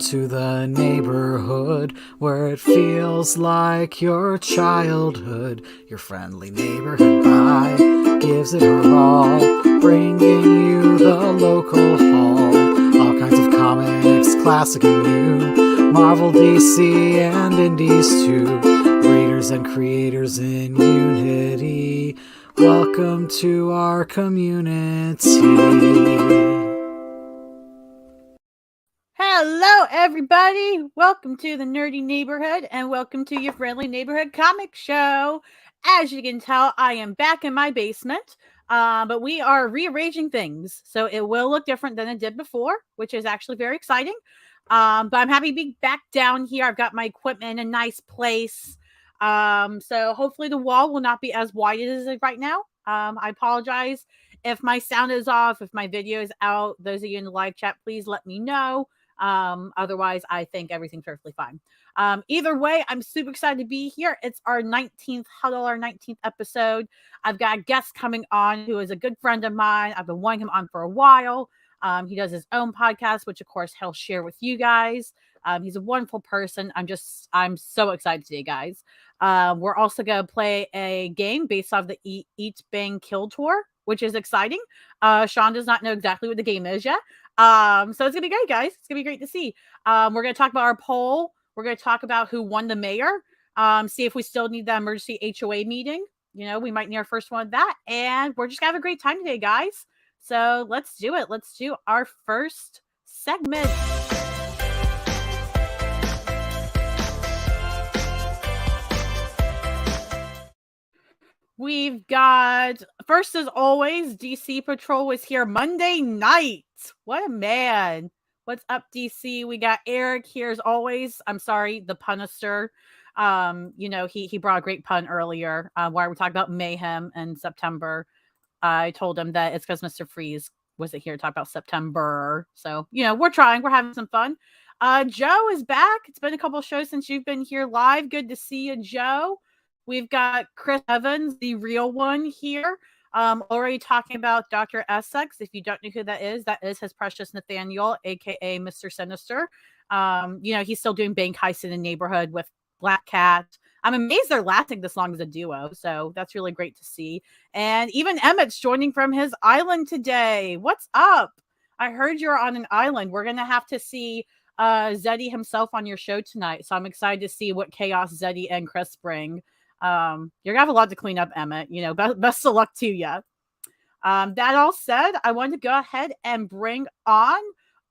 to the neighborhood where it feels like your childhood. Your friendly neighborhood guy gives it her all, bringing you the local haul. All kinds of comics, classic and new, Marvel, DC, and indies too. Readers and creators in unity. Welcome to our community. Hello, everybody. Welcome to the Nerdy Neighborhood and welcome to your friendly neighborhood comic show. As you can tell, I am back in my basement, but we are rearranging things. So it will look different than it did before, which is actually very exciting. But I'm happy to be back down here. I've got my equipment in a nice place. So hopefully the wall will not be as wide as it is right now. I apologize if my sound is off, if my video is out. Those of you in the live chat, please let me know. Otherwise, I think everything's perfectly fine. Either way, I'm super excited to be here. It's our 19th huddle, our 19th episode. I've got a guest coming on who is a good friend of mine. I've been wanting him on for a while. He does his own podcast, which of course he'll share with you guys. He's a wonderful person. I'm so excited today, guys. We're also going to play a game based off the Eat, Bang, Kill tour, which is exciting. Sean does not know exactly what the game is yet. So it's gonna be great, guys. It's gonna be great to see. We're gonna talk about our poll. We're gonna talk about who won the mayor. See if we still need the emergency HOA meeting. You know, we might need our first one of that. And we're just gonna have a great time today, guys. So let's do it. Let's do our first segment. We've got, first as always, DC Patrol was here Monday night. What a man. What's up, DC? We got Eric here as always. I'm sorry, the Punister. He brought a great pun earlier while we talked about Mayhem in September. I told him that it's because Mr. Freeze wasn't here to talk about September. So, we're trying. We're having some fun. Joe is back. It's been a couple of shows since you've been here live. Good to see you, Joe. We've got Chris Evans, the real one, here. Already talking about Dr. Essex. If you don't know who that is his precious Nathaniel, aka Mr. Sinister. He's still doing bank heists in the neighborhood with Black Cat. I'm amazed they're lasting this long as a duo, so that's really great to see. And even Emmett's joining from his island today. What's up? I heard you're on an island. We're gonna have to see Zeddy himself on your show tonight, so I'm excited to see what chaos Zeddy and Chris bring. You're gonna have a lot to clean up, Emmett. Best of luck to you. That all said, I want to go ahead and bring on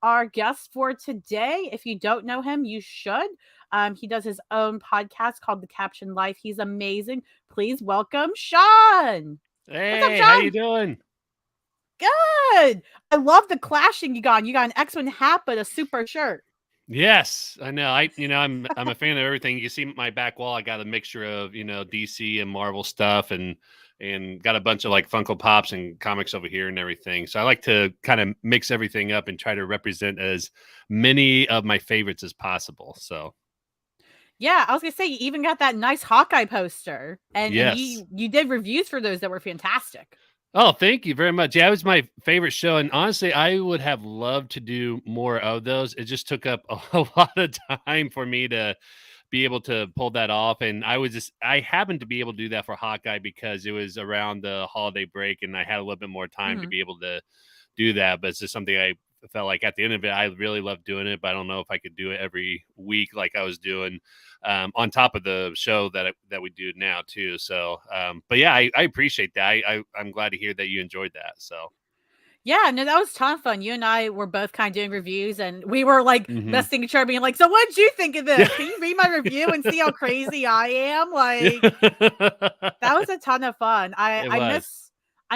our guest for today. If you don't know him, you should. He does his own podcast called The Caption Life. He's amazing. Please welcome Sean. Hey, what's up, Sean? How you doing? Good. I love the clashing you got. You got an X-Men hat, but a super shirt. Yes, I know. I'm a fan of everything. You see my back wall. I got a mixture of DC and Marvel stuff, and got a bunch of like Funko Pops and comics over here and everything. So I like to kind of mix everything up and try to represent as many of my favorites as possible. So yeah, I was gonna say you even got that nice Hawkeye poster, and yes, you did reviews for those that were fantastic. Oh, thank you very much. Yeah, it was my favorite show. And honestly, I would have loved to do more of those. It just took up a lot of time for me to be able to pull that off. And I happened to be able to do that for Hawkeye because it was around the holiday break and I had a little bit more time to be able to do that. But it's just something I felt like at the end of it, I really loved doing it, but I don't know if I could do it every week like I was doing on top of the show that we do now too. So, but yeah, I appreciate that. I'm glad to hear that you enjoyed that. So. Yeah, no, that was a ton of fun. You and I were both kind of doing reviews, and we were like messaging each other, being like, "So, what did you think of this? Can you read my review and see how crazy I am?" Like, that was a ton of fun. I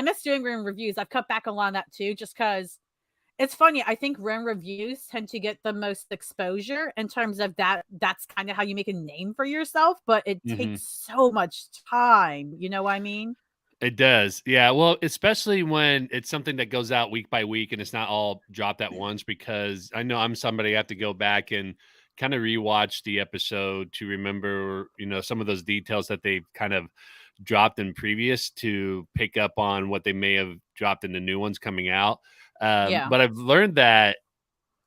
miss doing written reviews. I've cut back a lot on that too, just because it's funny. I think written reviews tend to get the most exposure in terms of that. That's kind of how you make a name for yourself, but it takes so much time. You know what I mean? It does. Yeah. Well, especially when it's something that goes out week by week and it's not all dropped at once, because I know I'm somebody I have to go back and kind of rewatch the episode to remember, some of those details that they've kind of dropped in previous to pick up on what they may have dropped in the new ones coming out. Yeah. But I've learned that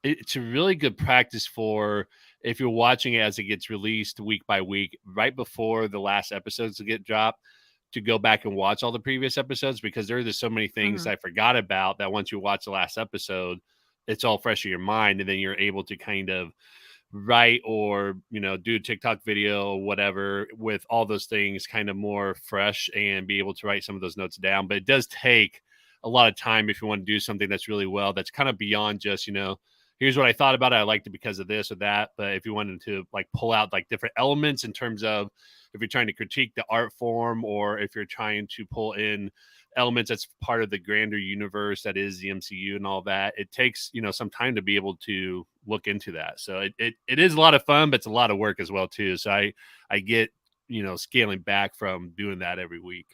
it's a really good practice for if you're watching it as it gets released week by week, right before the last episodes get dropped, to go back and watch all the previous episodes, because there are just so many things Mhm. I forgot about that once you watch the last episode, it's all fresh in your mind, and then you're able to kind of write or do a TikTok video or whatever with all those things kind of more fresh and be able to write some of those notes down. But it does take a lot of time if you want to do something that's really well, that's kind of beyond just here's what I thought about it, I liked it because of this or that. But if you wanted to like pull out like different elements in terms of if you're trying to critique the art form, or if you're trying to pull in elements that's part of the grander universe that is the MCU and all that, it takes some time to be able to look into that. So it is a lot of fun, but it's a lot of work as well too. So I get scaling back from doing that every week.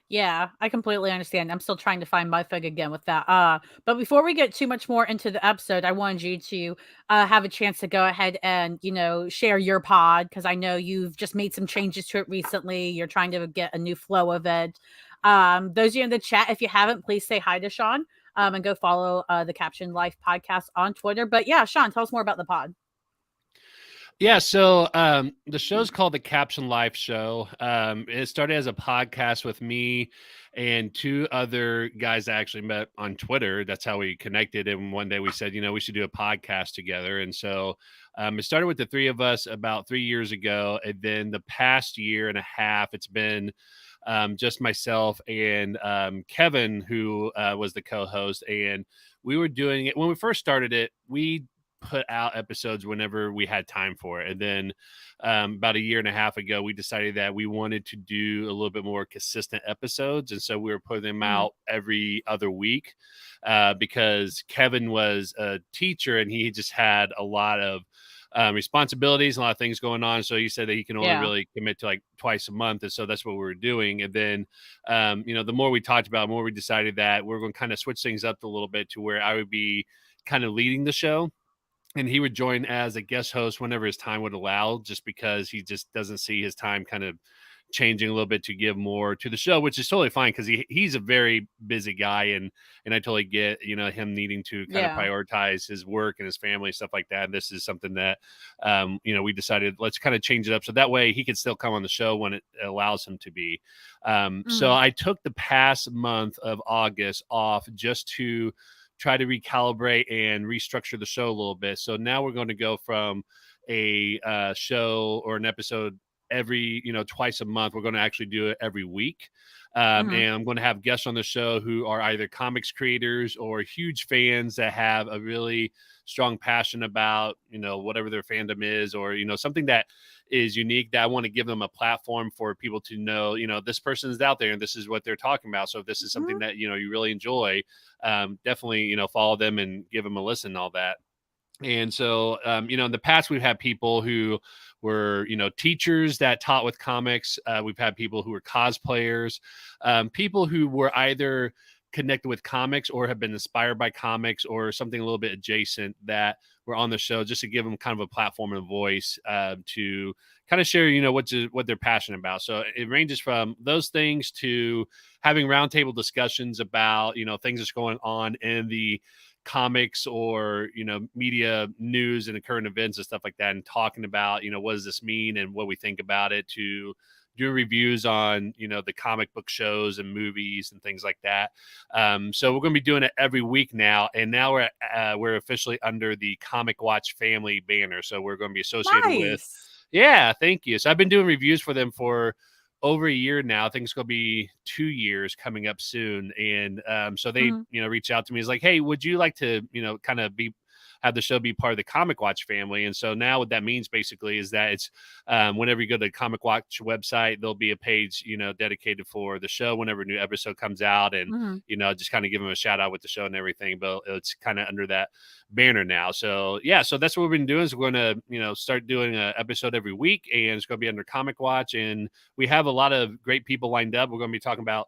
Yeah, I completely understand. I'm still trying to find my fig again with that. But before we get too much more into the episode, I wanted you to have a chance to go ahead and, share your pod, because I know you've just made some changes to it recently. You're trying to get a new flow of it. Those of you in the chat, if you haven't, please say hi to Sean, and go follow the Caption Life podcast on Twitter. But yeah, Sean, tell us more about the pod. Yeah, so the show's called the Caption Life Show. It started as a podcast with me and two other guys I actually met on Twitter. That's how we connected. And one day we said, we should do a podcast together. And so it started with the three of us about 3 years ago. And then the past year and a half, it's been just myself and Kevin, who was the co-host. And we were doing it when we first started it. We put out episodes whenever we had time for it. And then about a year and a half ago, we decided that we wanted to do a little bit more consistent episodes. And so we were putting them Mhm. out every other week because Kevin was a teacher and he just had a lot of responsibilities, a lot of things going on. So he said that he can only Yeah. really commit to like twice a month. And so that's what we were doing. And then, the more we talked about, the more we decided that we're going to kind of switch things up a little bit to where I would be kind of leading the show and he would join as a guest host whenever his time would allow, just because he just doesn't see his time kind of changing a little bit to give more to the show, which is totally fine because he's a very busy guy, and I totally get him needing to kind of Yeah. prioritize his work and his family, stuff like that. And this is something that we decided let's kind of change it up so that way he can still come on the show when it allows him to be. So Mhm. I took the past month of August off just to try to recalibrate and restructure the show a little bit. So now we're going to go from a show or an episode every twice a month. We're going to actually do it every week. Mhm. And I'm going to have guests on the show who are either comics creators or huge fans that have a really strong passion about whatever their fandom is, or something that is unique, that I want to give them a platform for people to know this person is out there and this is what they're talking about. So if this is something Mhm. that you really enjoy, definitely follow them and give them a listen and all that. And so, in the past, we've had people who were, teachers that taught with comics. We've had people who were cosplayers, people who were either connected with comics or have been inspired by comics or something a little bit adjacent that were on the show, just to give them kind of a platform and a voice to kind of share, what they're passionate about. So it ranges from those things to having roundtable discussions about, things that's going on in the comics or media news and current events and stuff like that, and talking about what does this mean and what we think about it, to do reviews on the comic book shows and movies and things like that. So we're going to be doing it every week now, and now we're officially under the Comic Watch family banner, so we're going to be associated with. Nice. Yeah, thank you. So I've been doing reviews for them for over a year now. I think it's going to be 2 years coming up soon. And so they, Mhm. reach out to me. It's like, hey, would you like to, kind of have the show be part of the Comic Watch family? And so now what that means basically is that it's whenever you go to the Comic Watch website, there'll be a page, dedicated for the show whenever a new episode comes out. And, Mhm. just kind of give them a shout out with the show and everything. But it's kind of under that banner now. So yeah, so that's what we've been doing, is we're going to, start doing an episode every week, and it's going to be under Comic Watch. And we have a lot of great people lined up. We're going to be talking about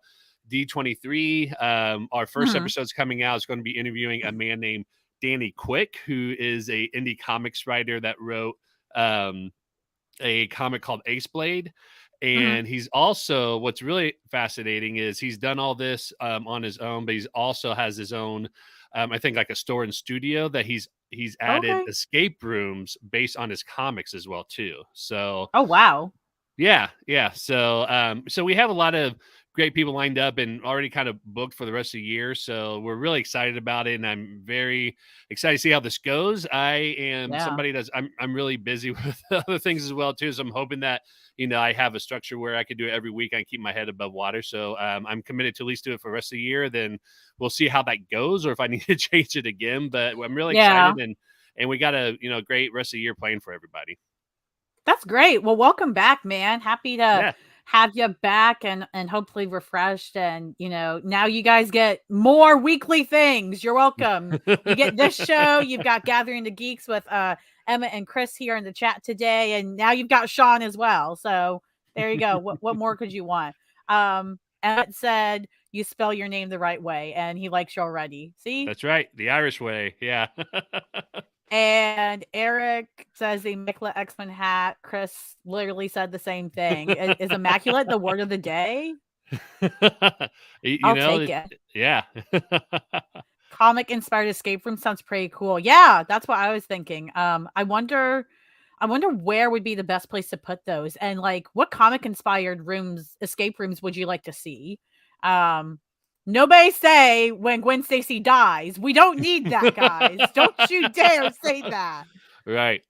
D23. Our first Mhm. episode's coming out. It's going to be interviewing a man named Danny Quick, who is a indie comics writer that wrote um, a comic called Ace Blade. Mhm. And he's also, what's really fascinating is he's done all this on his own, but he's also has his own I think like a store and studio that he's added Okay. escape rooms based on his comics as well too. So Oh, wow. yeah, yeah. So we have a lot of great people lined up and already kind of booked for the rest of the year. So we're really excited about it, and I'm very excited to see how this goes. I am Yeah. somebody that's I'm really busy with other things as well too. So I'm hoping that I have a structure where I could do it every week. I keep my head above water. So I'm committed to at least do it for the rest of the year. Then we'll see how that goes, or if I need to change it again. But I'm really Yeah. excited, and we got a great rest of the year playing for everybody. That's great. Well, welcome back, man. Happy to Yeah. have you back and hopefully refreshed. And now you guys get more weekly things. You're welcome. You get this show. You've got Gathering the Geeks with Emma and Chris here in the chat today, and now you've got Sean as well. So there you go. What more could you want? Emmett said you spell your name the right way, and he likes you already. See? That's right. The Irish way. Yeah. And Eric says the Immaculate X-Men hat. Chris literally said the same thing. Is immaculate the word of the day? You I'll know, take it. yeah. Comic inspired escape room sounds pretty cool. Yeah, that's what I was thinking. I wonder where would be the best place to put those, and like what comic inspired escape rooms would you like to see? Nobody say when Gwen Stacy dies. We don't need that, guys. Don't you dare say that. Right.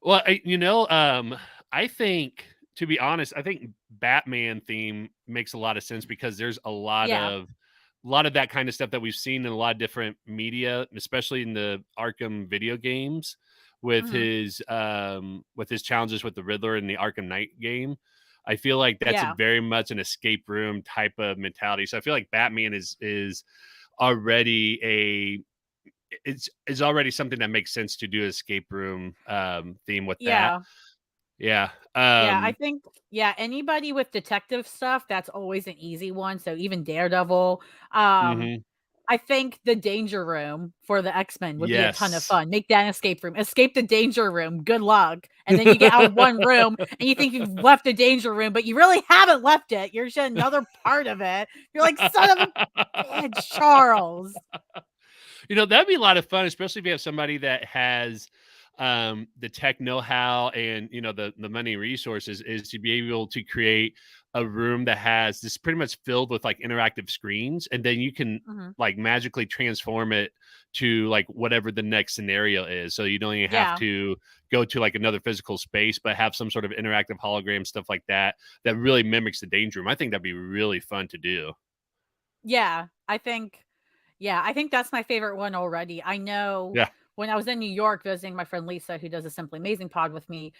Well, I think, to be honest, I think Batman theme makes a lot of sense because there's Yeah. a lot of that kind of stuff that we've seen in a lot of different media, especially in the Arkham video games Mhm. with his challenges with the Riddler in the Arkham Knight game. I feel like that's a Yeah. very much an escape room type of mentality. So I feel like Batman is already it's already something that makes sense to do escape room theme with that. Yeah. Yeah. Yeah, I think anybody with detective stuff, that's always an easy one. So even Daredevil. Um, Mhm. I think the danger room for the X-Men would be a ton of Yes. fun. Make that an escape room. Escape the danger room. Good luck. And then you get out of one room and you think you've left the danger room, but you really haven't left it. You're just another part of it. You're like, son of a bitch, Charles. That'd be a lot of fun, especially if you have somebody that has the tech know-how and the money resources, is to be able to create a room that has this pretty much filled with like interactive screens, and then you can Mhm. like magically transform it to like whatever the next scenario is. So you don't even have Yeah. to go to like another physical space, but have some sort of interactive hologram, stuff like that, that really mimics the danger room. I think that'd be really fun to do. Yeah. I think that's my favorite one already. I know Yeah. when I was in New York visiting my friend Lisa, who does a Simply Amazing pod with me,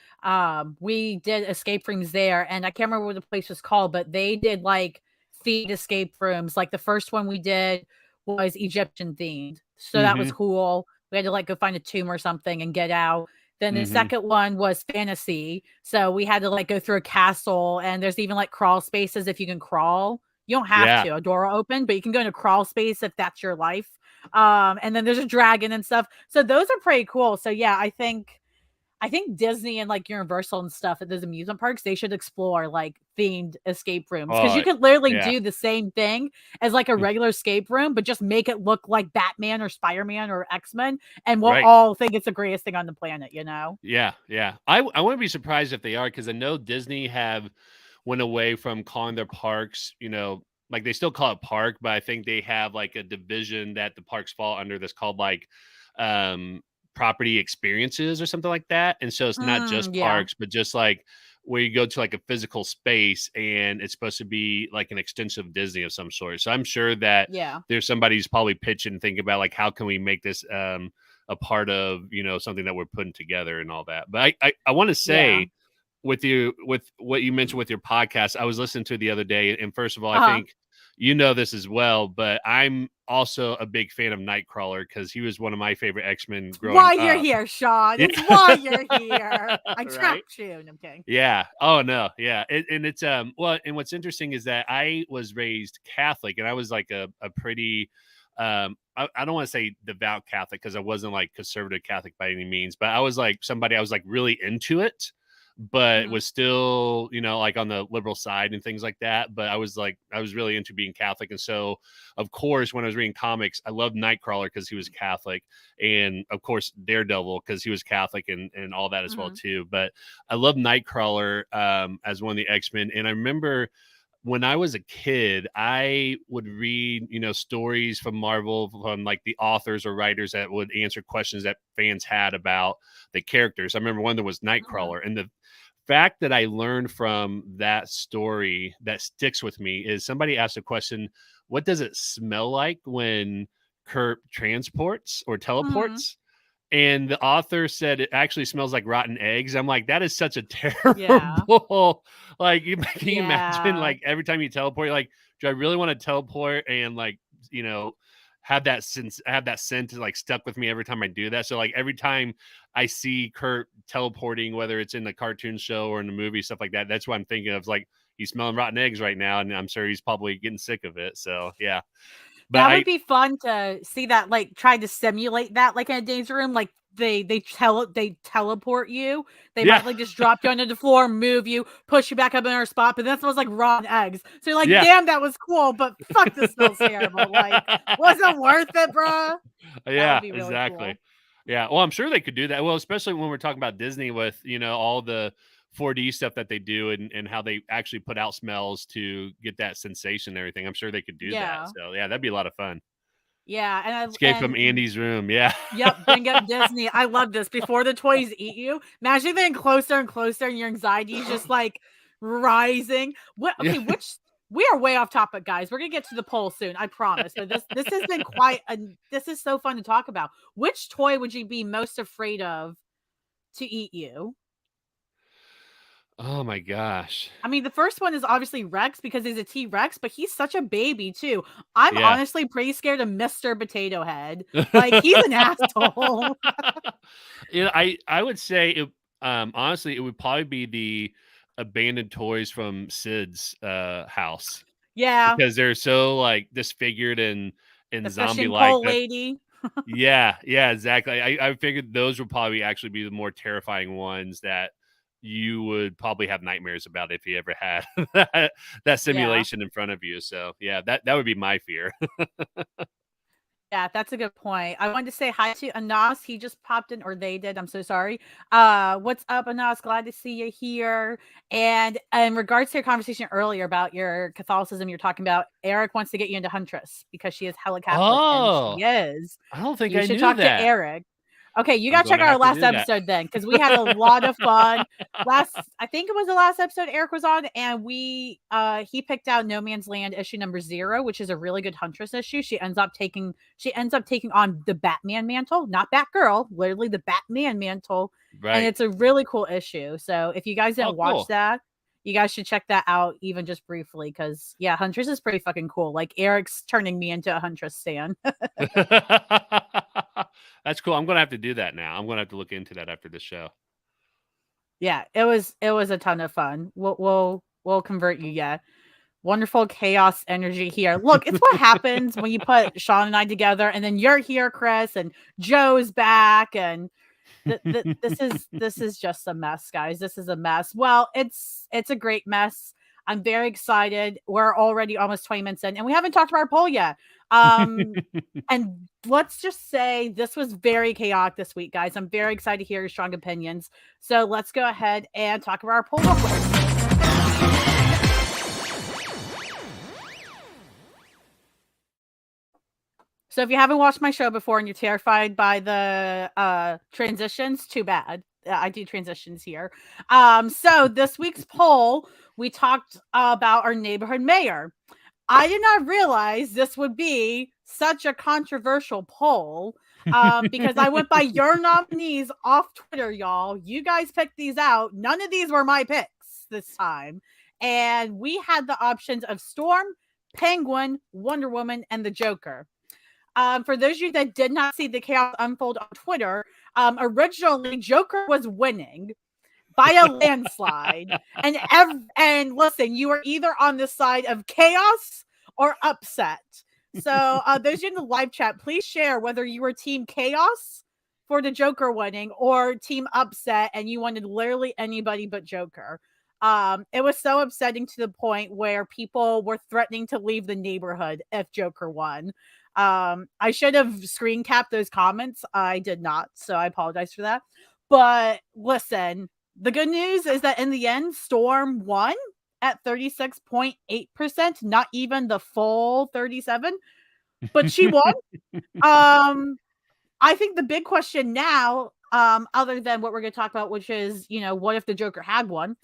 we did escape rooms there, and I can't remember what the place was called, but they did like themed escape rooms. Like the first one we did was Egyptian themed, so that was Hmm. cool. We had to like go find a tomb or something and get out. Then the Hmm. second one was fantasy, so we had to like go through a castle, and there's even like crawl spaces if you can crawl. You don't have Yeah. to. A door will open, but you can go into crawl space if that's your life. And then there's a dragon and stuff. So those are pretty cool. So yeah, I think Disney and like Universal and stuff at those amusement parks, they should explore like themed escape rooms because you Oh, could literally yeah. do the same thing as like a regular escape room, but just make it look like Batman or Spider-Man or X-Men, and we'll Right. all think it's the greatest thing on the planet, you know? Yeah, yeah. I wouldn't be surprised if they are, because I know Disney have went away from calling their parks, like they still call it park, but I think they have like a division that the parks fall under that's called like um property experiences or something like that. And so it's not just Yeah, parks, but just like where you go to like a physical space and it's supposed to be like an extension of Disney of some sort. So I'm sure that yeah, there's somebody who's probably pitching, thinking about like how can we make this a part of something that we're putting together and all that. But I want to yeah. say, with what you mentioned with your podcast, I was listening to it the other day, and first of all, I Uh-huh. think this as well, but I'm also a big fan of Nightcrawler because he was one of my favorite X-Men growing Why you're up. here, Sean. Yeah. It's why you're here. I Right. trapped you. No, I'm kidding. Yeah. Oh no. Yeah. And it's well, and what's interesting is that I was raised Catholic, and I was like a pretty I don't want to say devout Catholic because I wasn't like conservative Catholic by any means, but I was like somebody, I was like really into it. but Mhm. was still, like on the liberal side and things like that. But I was really into being Catholic. And so, of course, when I was reading comics, I loved Nightcrawler because he was Catholic. And of course, Daredevil because he was Catholic and all that as well, Mhm. too. But I love Nightcrawler as one of the X-Men. And I remember when I was a kid, I would read, stories from Marvel from like the authors or writers that would answer questions that fans had about the characters. I remember one that was Mhm. Nightcrawler, and the fact that I learned from that story that sticks with me is somebody asked a question, what does it smell like when Kurt transports or Mhm. teleports? And the author said it actually smells like rotten eggs. I'm like, that is such a Yeah. terrible. Like, can you imagine? Yeah. Like every time you teleport, you're like, do I really want to teleport and like, you know, have that scent like stuck with me every time I do that. So like every time I see Kurt teleporting, whether it's in the cartoon show or in the movie, stuff like that, that's what I'm thinking of. Like he's smelling rotten eggs right now, and I'm sure he's probably getting sick of it. So yeah, but That would be fun to see that, like, try to simulate that, like, in a danger room, like, they teleport you. They yeah, might, like, just drop you onto the floor, move you, push you back up in our spot, but that smells like rotten eggs. So you're like, yeah. "Damn, that was cool, but fuck, this smells terrible." Like, "Wasn't worth it, bruh." That would Yeah, be really exactly. cool. Yeah, well, I'm sure they could do that. Well, especially when we're talking about Disney with, all the 4D stuff that they do and how they actually put out smells to get that sensation and everything. I'm sure they could do that. Yeah. So, yeah, that'd be a lot of fun. Yeah, Escape from Andy's room. Yeah. yep, bring up Disney. I love this. Before the toys eat you, imagine getting closer and closer, and your anxiety is just like rising. What? Yeah. Okay, which we are way off topic, guys. We're gonna get to the poll soon, I promise. But this has been quite. This is so fun to talk about. Which toy would you be most afraid of to eat you? Oh my gosh. I mean, the first one is obviously Rex because he's a T Rex, but he's such a baby too. I'm Yeah. honestly pretty scared of Mr. Potato Head. Like he's an asshole. I would say it honestly it would probably be the abandoned toys from Sid's house Yeah, because they're so like disfigured and the zombie fishing like pole that. lady. Yeah, yeah, exactly. I figured those would probably actually be the more terrifying ones that you would probably have nightmares about if you ever had that Yeah. simulation in front of you. So yeah, that would be my fear. Yeah, that's a good point. I wanted to say hi to Anas. He just popped in, or they did. I'm so sorry. What's up, Anas? Glad to see you here. And in regards to your conversation earlier about your Catholicism, you're talking about Eric wants to get you into Huntress because she is hella Catholic, and she Oh, is. I don't think You I should knew talk to that. Eric. Okay, you I'm gotta going check to out our have to last do that. episode then, because we had a lot of fun. I think it was the last episode Eric was on, and he picked out No Man's Land issue number 0, which is a really good Huntress issue. She ends up taking on the Batman mantle, not Batgirl, literally the Batman mantle, and Right. it's a really cool issue. So if you guys Oh, didn't watch cool. that, you guys should check that out even just briefly, because yeah, Huntress is pretty fucking cool. Like Eric's turning me into a Huntress stan. That's cool. I'm gonna have to do that now. I'm gonna have to look into that after the show. Yeah, it was a ton of fun. We'll convert you, yeah. Wonderful chaos energy here. Look, it's what happens when you put Sean and I together, and then you're here, Chris, and Joe's back, and this is just a mess, guys. This is a mess. Well, it's a great mess. I'm very excited. We're already almost 20 minutes in, and we haven't talked about our poll yet. And let's just say this was very chaotic this week, guys. I'm very excited to hear your strong opinions. So let's go ahead and talk about our poll real quick. So if you haven't watched my show before and you're terrified by the transitions, too bad. I do transitions here. So this week's poll, we talked about our neighborhood mayor. I did not realize this would be such a controversial poll because I went by your nominees off Twitter, y'all. You guys picked these out. None of these were my picks this time. And we had the options of Storm, Penguin, Wonder Woman, and the Joker. For those of you that did not see the chaos unfold on Twitter, originally Joker was winning by a landslide, and listen, you are either on the side of chaos or upset. So those of you in the live chat, please share whether you were team chaos, for the Joker winning or team upset and you wanted literally anybody but Joker. It was so upsetting to the point where people were threatening to leave the neighborhood if Joker won. I should have screen capped those comments. I did not, so I apologize for that. But listen, the good news is that in the end, Storm won at 36.8%, not even the full 37, but she won. I think the big question now, other than what we're going to talk about, which is, what if the Joker had one?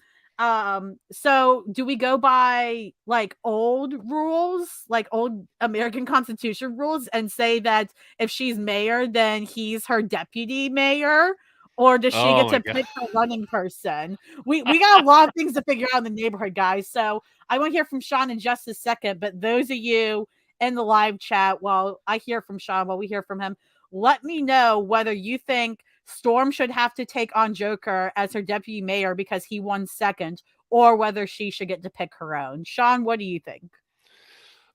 So do we go by like old rules, like old American Constitution rules, and say that if she's mayor, then he's her deputy mayor? Or does she Oh get my to god. pick her running person? We got a lot of things to figure out in the neighborhood, guys. So I want to hear from Sean in just a second. But those of you in the live chat, while I hear from Sean, while we hear from him, let me know whether you think Storm should have to take on Joker as her deputy mayor because he won second, or whether she should get to pick her own. Sean, what do you think?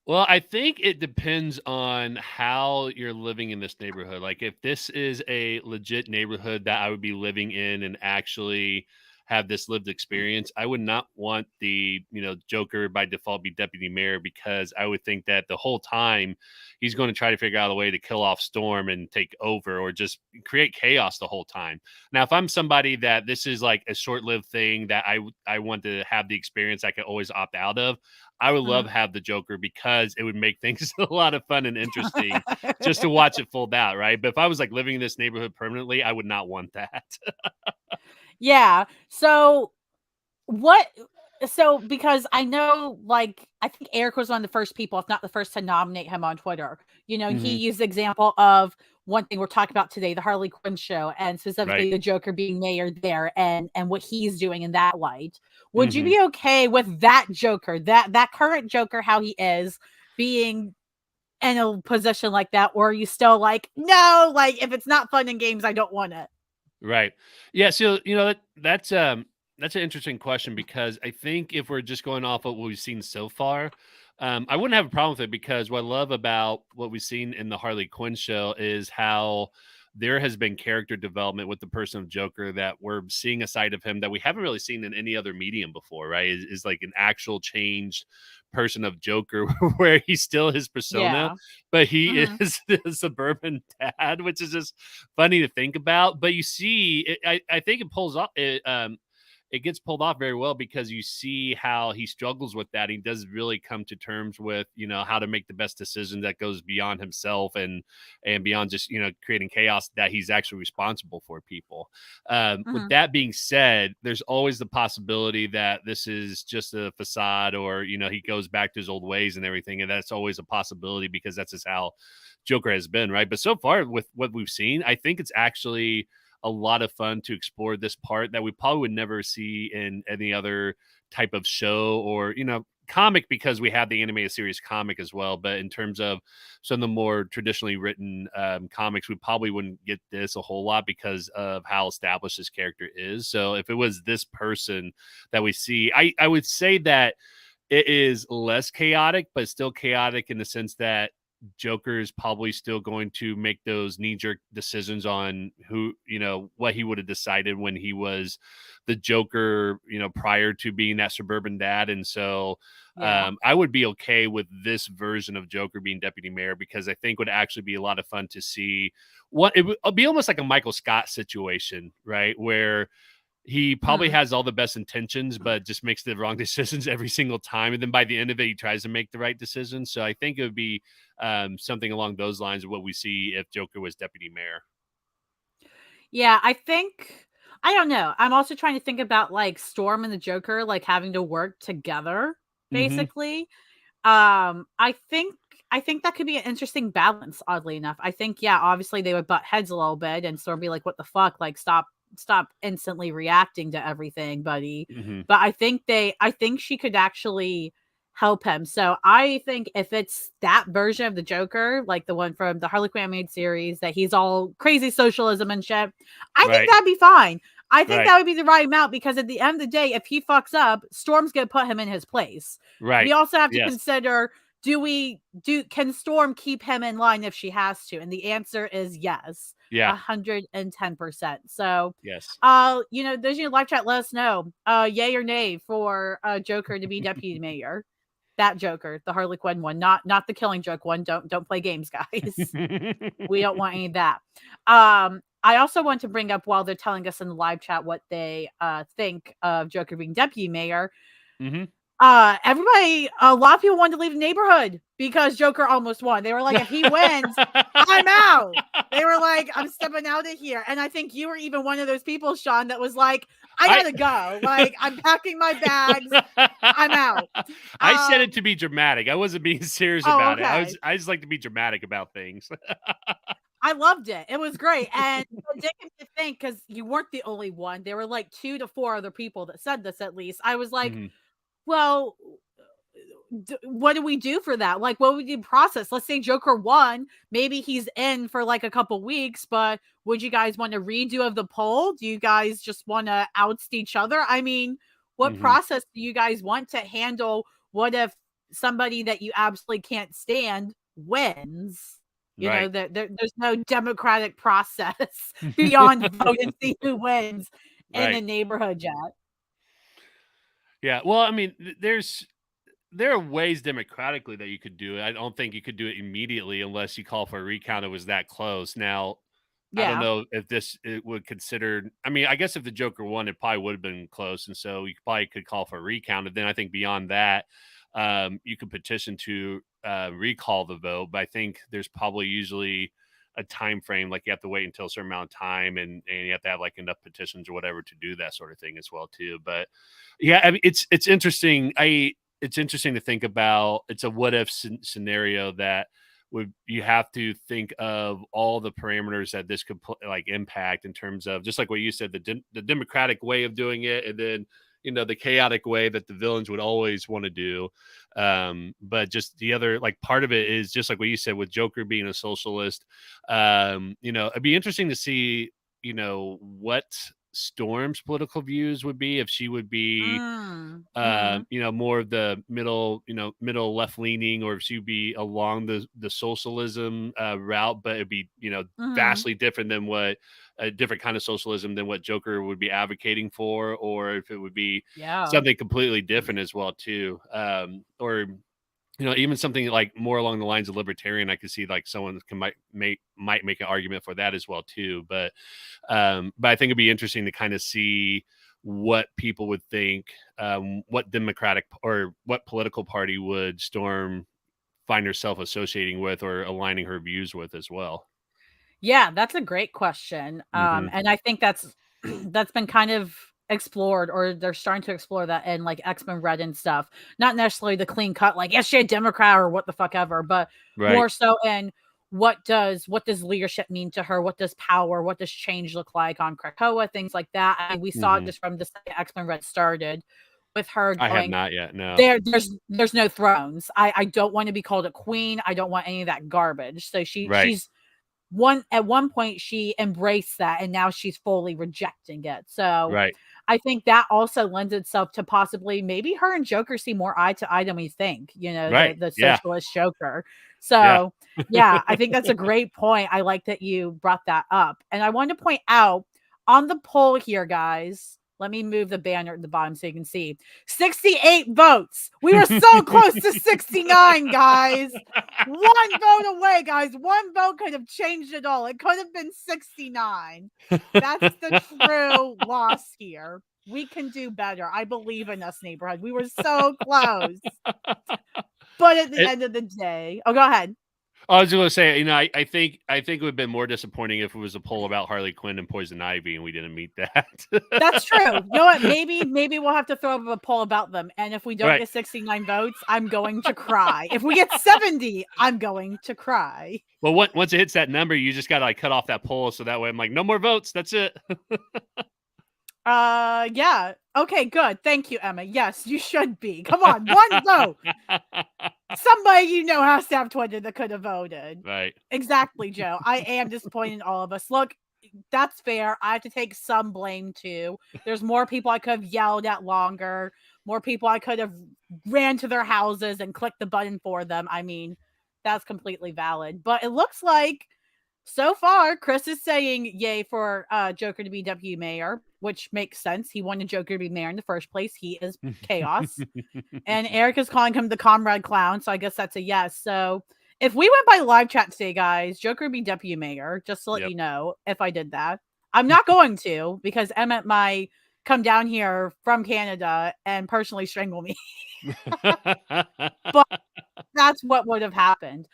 Well, I think it depends on how you're living in this neighborhood. Like, if this is a legit neighborhood that I would be living in and actually have this lived experience, I would not want the, Joker by default be deputy mayor, because I would think that the whole time he's going to try to figure out a way to kill off Storm and take over, or just create chaos the whole time. Now, if I'm somebody that this is like a short-lived thing that I want to have the experience I can always opt out of, I would love to have the Joker, because it would make things a lot of fun and interesting just to watch it fold out, right? But if I was like living in this neighborhood permanently, I would not want that. Yeah. So what so because I know, like, I think Eric was one of the first people, if not the first, to nominate him on Twitter. He Mhm. used the example of one thing we're talking about today, the Harley Quinn show, and Right. specifically the Joker being mayor there, and what he's doing in that light. Would you Mhm. be okay with that Joker, that current Joker, how he is, being in a position like that, or are you still like, no, like, if it's not fun and games, I don't want it? Right. Yeah. So that's an interesting question, because I think if we're just going off of what we've seen so far, I wouldn't have a problem with it, because what I love about what we've seen in the Harley Quinn show is how there has been character development with the person of Joker, that we're seeing a side of him that we haven't really seen in any other medium before, right? Is like an actual changed person of Joker where he's still his persona, Yeah. but he Mhm. is the suburban dad, which is just funny to think about. But you see, I think it pulls off. It gets pulled off very well, because you see how he struggles with that. He does really come to terms with, how to make the best decision that goes beyond himself, and beyond just, creating chaos, that he's actually responsible for people. With Mhm. that being said, there's always the possibility that this is just a facade, or, he goes back to his old ways and everything. And that's always a possibility, because that's just how Joker has been, right? But so far with what we've seen, I think it's actually a lot of fun to explore this part that we probably would never see in any other type of show, or, comic, because we have the animated series comic as well. But in terms of some of the more traditionally written comics, we probably wouldn't get this a whole lot, because of how established this character is. So if it was this person that we see, I would say that it is less chaotic, but still chaotic in the sense that Joker is probably still going to make those knee-jerk decisions on who, what he would have decided when he was the Joker, prior to being that suburban dad. And so Yeah. I would be okay with this version of Joker being deputy mayor, because I think would actually be a lot of fun to see. What it would be almost like a Michael Scott situation, right? Where he probably Mhm. has all the best intentions, but just makes the wrong decisions every single time. And then by the end of it, he tries to make the right decision. So I think it would be something along those lines of what we see if Joker was deputy mayor. Yeah, I don't know. I'm also trying to think about, like, Storm and the Joker, like, having to work together, Hmm. basically. I think that could be an interesting balance, oddly enough. I think, yeah, obviously they would butt heads a little bit and Storm be like, "What the fuck? Like, stop instantly reacting to everything, buddy." Hmm. But I think she could actually help him. So I think if it's that version of the Joker, like the one from the Harley Quinn animated series, that he's all crazy socialism and shit, I think Right. that'd be fine. I think Right. that would be the right amount, because at the end of the day, if he fucks up, Storm's gonna put him in his place. We Right. also have to Yes. consider, can Storm keep him in line if she has to? And the answer is yes. Yeah. 110%. So, Yes. those in your live chat, let us know, yay or nay for Joker to be deputy mayor. That Joker, the Harley Quinn one, not the Killing Joke one. Don't play games, guys. We don't want any of that. I also want to bring up, while they're telling us in the live chat what they think of Joker being deputy mayor. Mm-hmm. Everybody, a lot of people wanted to leave the neighborhood because Joker almost won. They were like, if he wins, I'm out. They were like, I'm stepping out of here. And I think you were even one of those people, Sean, that was like, I gotta go. Like, I'm packing my bags. I'm out. I said it to be dramatic. I wasn't being serious about it. I just like to be dramatic about things. I loved it. It was great. And it did make me think, because you weren't the only one. There were like 2 to 4 other people that said this, at least. I was like, well, what do we do for that? Like, what would we process? Let's say Joker won. Maybe he's in for like a couple weeks, but would you guys want a redo of the poll? Do you guys just want to oust each other? I mean, what process do you guys want to handle? What if somebody that you absolutely can't stand wins? You know, there's no democratic process beyond vote and see who wins in the neighborhood yet. Yeah. Well, I mean, there are ways democratically that you could do it. I don't think you could do it immediately unless you call for a recount. It was that close. Now, I don't know if it would consider. I mean, I guess if the Joker won, it probably would have been close, and so you probably could call for a recount. And then I think beyond that, you could petition to recall the vote. But I think there's probably usually a time frame, like you have to wait until a certain amount of time, and you have to have like enough petitions or whatever to do that sort of thing as well too. But yeah, I mean, it's interesting. It's interesting to think about. It's a what if scenario that you have to think of all the parameters that this could like impact, in terms of, just like what you said, the democratic way of doing it, and then the chaotic way that the villains would always want to do. But just the other, like, part of it is just like what you said with Joker being a socialist. It'd be interesting to see what Storm's political views would be, if she would be more of the middle left leaning, or if she'd be along the socialism route, but it'd be vastly different than what a different kind of socialism than what Joker would be advocating for, or if it would be something completely different as well too, or even something like more along the lines of libertarian. I could see like someone might make an argument for that as well too. But I think it'd be interesting to kind of see what people would think, what Democratic or what political party would Storm find herself associating with or aligning her views with as well. Yeah, that's a great question. And I think that's been kind of explored, or they're starting to explore that in like X-Men Red and stuff. Not necessarily the clean cut, like, yes, she a Democrat or what the fuck ever, but more so in what does leadership mean to her? What does power, what does change look like on Krakoa, things like that. I mean, we saw it just from the second X-Men Red started, with her going, I have not yet, no. There's no thrones. I don't want to be called a queen. I don't want any of that garbage. So she's at one point she embraced that, and now she's fully rejecting it. So I think that also lends itself to possibly maybe her and Joker see more eye to eye than we think, the socialist Joker. So I think that's a great point. I like that you brought that up. And I wanted to point out on the poll here, guys, let me move the banner at the bottom so you can see. 68 votes. We were so close to 69, guys. One vote away, guys. One vote could have changed it all. It could have been 69. That's the true loss here. We can do better. I believe in us, neighborhood. We were so close. But at the end of the day, go ahead. I was going to say, I think it would have been more disappointing if it was a poll about Harley Quinn and Poison Ivy and we didn't meet that. That's true. You know what? Maybe we'll have to throw up a poll about them. And if we don't get 69 votes, I'm going to cry. If we get 70, I'm going to cry. Well, once it hits that number, you just got to cut off that poll. So that way I'm like, no more votes. That's it. Yeah. Okay, good. Thank you, Emma. Yes, you should be. Come on, one vote. Somebody has to have Twitter that could have voted. Right. Exactly, Joe. I am disappointed in all of us. Look, that's fair. I have to take some blame too. There's more people I could have yelled at longer. More people I could have ran to their houses and clicked the button for them. I mean, that's completely valid. But it looks like so far, Chris is saying yay for Joker to be deputy mayor, which makes sense. He wanted Joker to be mayor in the first place. He is chaos. And Eric is calling him the comrade clown, so I guess that's a yes. So if we went by live chat today, guys, Joker would be deputy mayor, just to let you know if I did that. I'm not going to, because Emmett might come down here from Canada and personally strangle me. But that's what would have happened.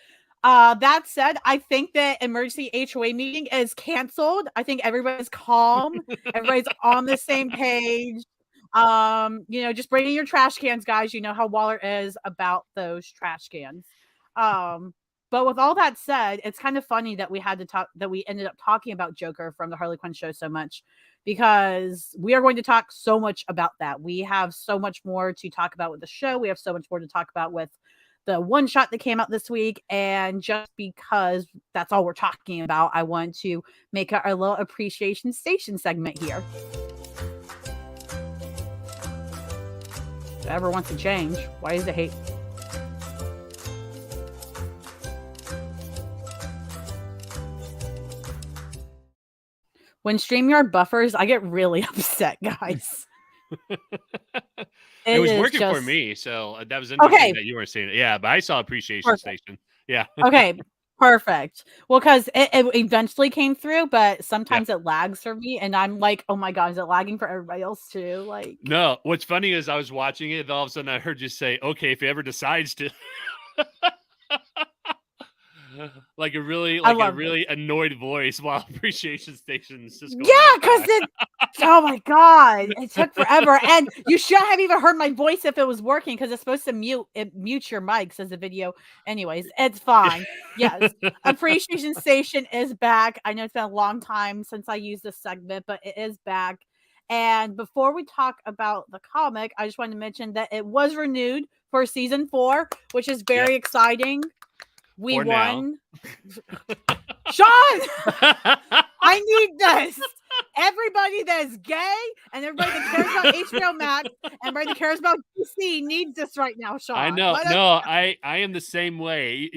That said, I think that emergency HOA meeting is canceled. I think everybody's calm. Everybody's on the same page. Just bring in your trash cans, guys. You know how Waller is about those trash cans. But with all that said, it's kind of funny that we ended up talking about Joker from the Harley Quinn show so much, because we are going to talk so much about that. We have so much more to talk about with the show. We have so much more to talk about with the one shot that came out this week. And just because that's all we're talking about, I want to make our little appreciation station segment here. If it ever wants to change, why does it hate? When StreamYard buffers, I get really upset, guys. It was working for me, so that was interesting that you weren't seeing it. Yeah, but I saw appreciation station. Yeah. Okay, perfect. Well, because it eventually came through, but sometimes it lags for me, and I'm like, oh my god, is it lagging for everybody else too? Like, no. What's funny is I was watching it, and all of a sudden I heard you say, "Okay, if he ever decides to." Like a really annoyed voice while appreciation station is just going. Yeah, because oh my god, it took forever, and you shouldn't have even heard my voice if it was working, because it's supposed to mute your mics as a video. Anyways, it's fine. Yes, appreciation station is back. I know it's been a long time since I used this segment, but it is back. And before we talk about the comic, I just wanted to mention that it was renewed for season 4, which is very exciting. We won. Sean! I need this. Everybody that is gay and everybody that cares about HBO Max and everybody that cares about DC needs this right now, Sean. I know. I am the same way.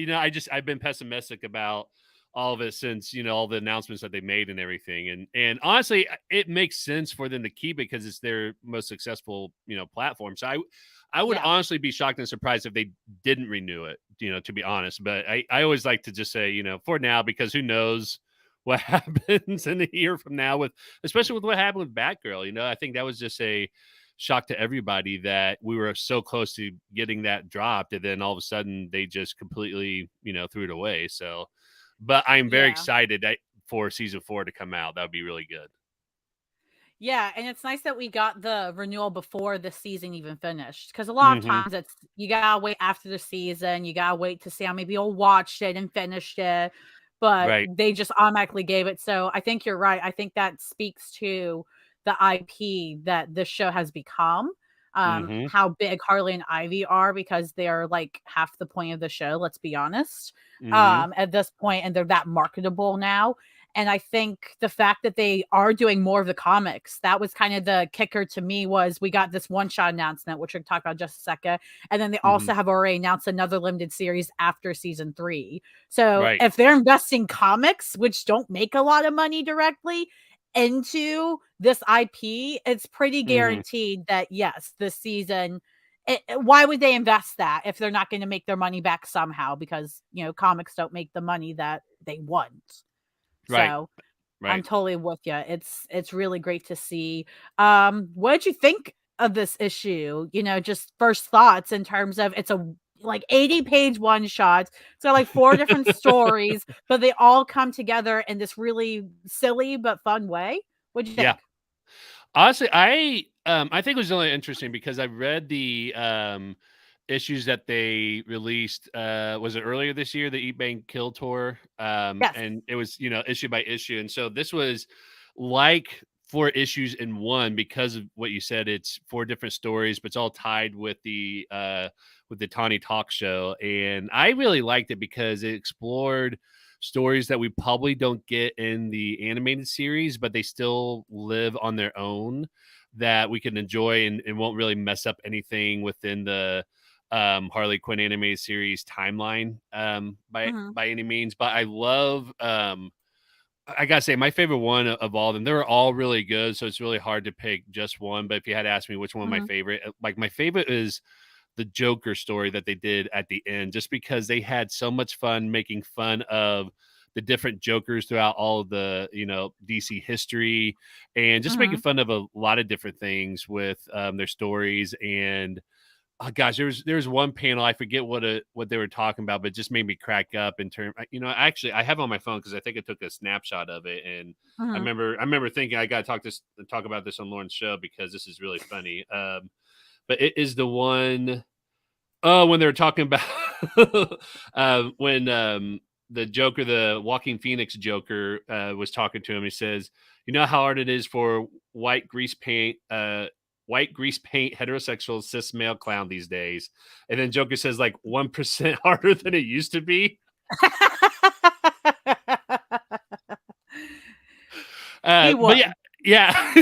I've been pessimistic about all of it since, all the announcements that they made and everything. And honestly, it makes sense for them to keep it because it's their most successful, platform. So I would honestly be shocked and surprised if they didn't renew it, to be honest. But I always like to just say, for now, because who knows what happens in a year from now, especially with what happened with Batgirl. I think that was just a shock to everybody that we were so close to getting that dropped, and then all of a sudden they just completely, threw it away. So, but I'm very excited for season 4 to come out. That would be really good. Yeah, and it's nice that we got the renewal before the season even finished, because a lot of times it's you gotta wait after the season, you gotta wait to see how many people watched it and finished it, but they just automatically gave it. So I think you're right. I think that speaks to the IP that this show has become, how big Harley and Ivy are, because they're like half the point of the show, let's be honest, at this point, and they're that marketable now. And I think the fact that they are doing more of the comics, that was kind of the kicker to me. Was we got this one-shot announcement, which we'll talk about in just a second. And then they also have already announced another limited series after season 3. So if they're investing comics, which don't make a lot of money directly, into this IP, it's pretty guaranteed that, yes, this season... why would they invest that if they're not going to make their money back somehow? Because, comics don't make the money that they want. So I'm totally with you. It's really great to see. What did you think of this issue? Just first thoughts in terms of, it's a 80-page one shot. It's got 4 different stories, but they all come together in this really silly but fun way. What'd you think? Yeah. Honestly, I think it was really interesting because I read the issues that they released. Was it earlier this year, the Eat Bang Kill tour? And it was, issue by issue. And so this was like 4 issues in one, because of what you said. It's 4 different stories, but it's all tied with the Tawny Talk Show. And I really liked it because it explored stories that we probably don't get in the animated series, but they still live on their own, that we can enjoy and won't really mess up anything within the Harley Quinn animated series timeline Mhm. by any means. But I love I gotta say, my favorite one of all of them, they're all really good, so it's really hard to pick just one. But if you had asked me which one my Mhm. favorite, like my favorite is the Joker story that they did at the end, just because they had so much fun making fun of the different Jokers throughout all of the DC history, and just making Mhm. fun of a lot of different things with their stories. And oh gosh, there was one panel, I forget what they were talking about, but it just made me crack up in term. Actually, I have it on my phone because I think I took a snapshot of it, and I Mhm. remember I remember thinking I got to talk about this on Lauren's show because this is really funny. But it is the one. Oh, when they were talking about when the Joker, the Walking Phoenix Joker, was talking to him. He says, "You know how hard it is for white grease paint, white grease paint heterosexual cis male clown these days." And then Joker says, like 1% harder than it used to be. He But yeah, would. yeah.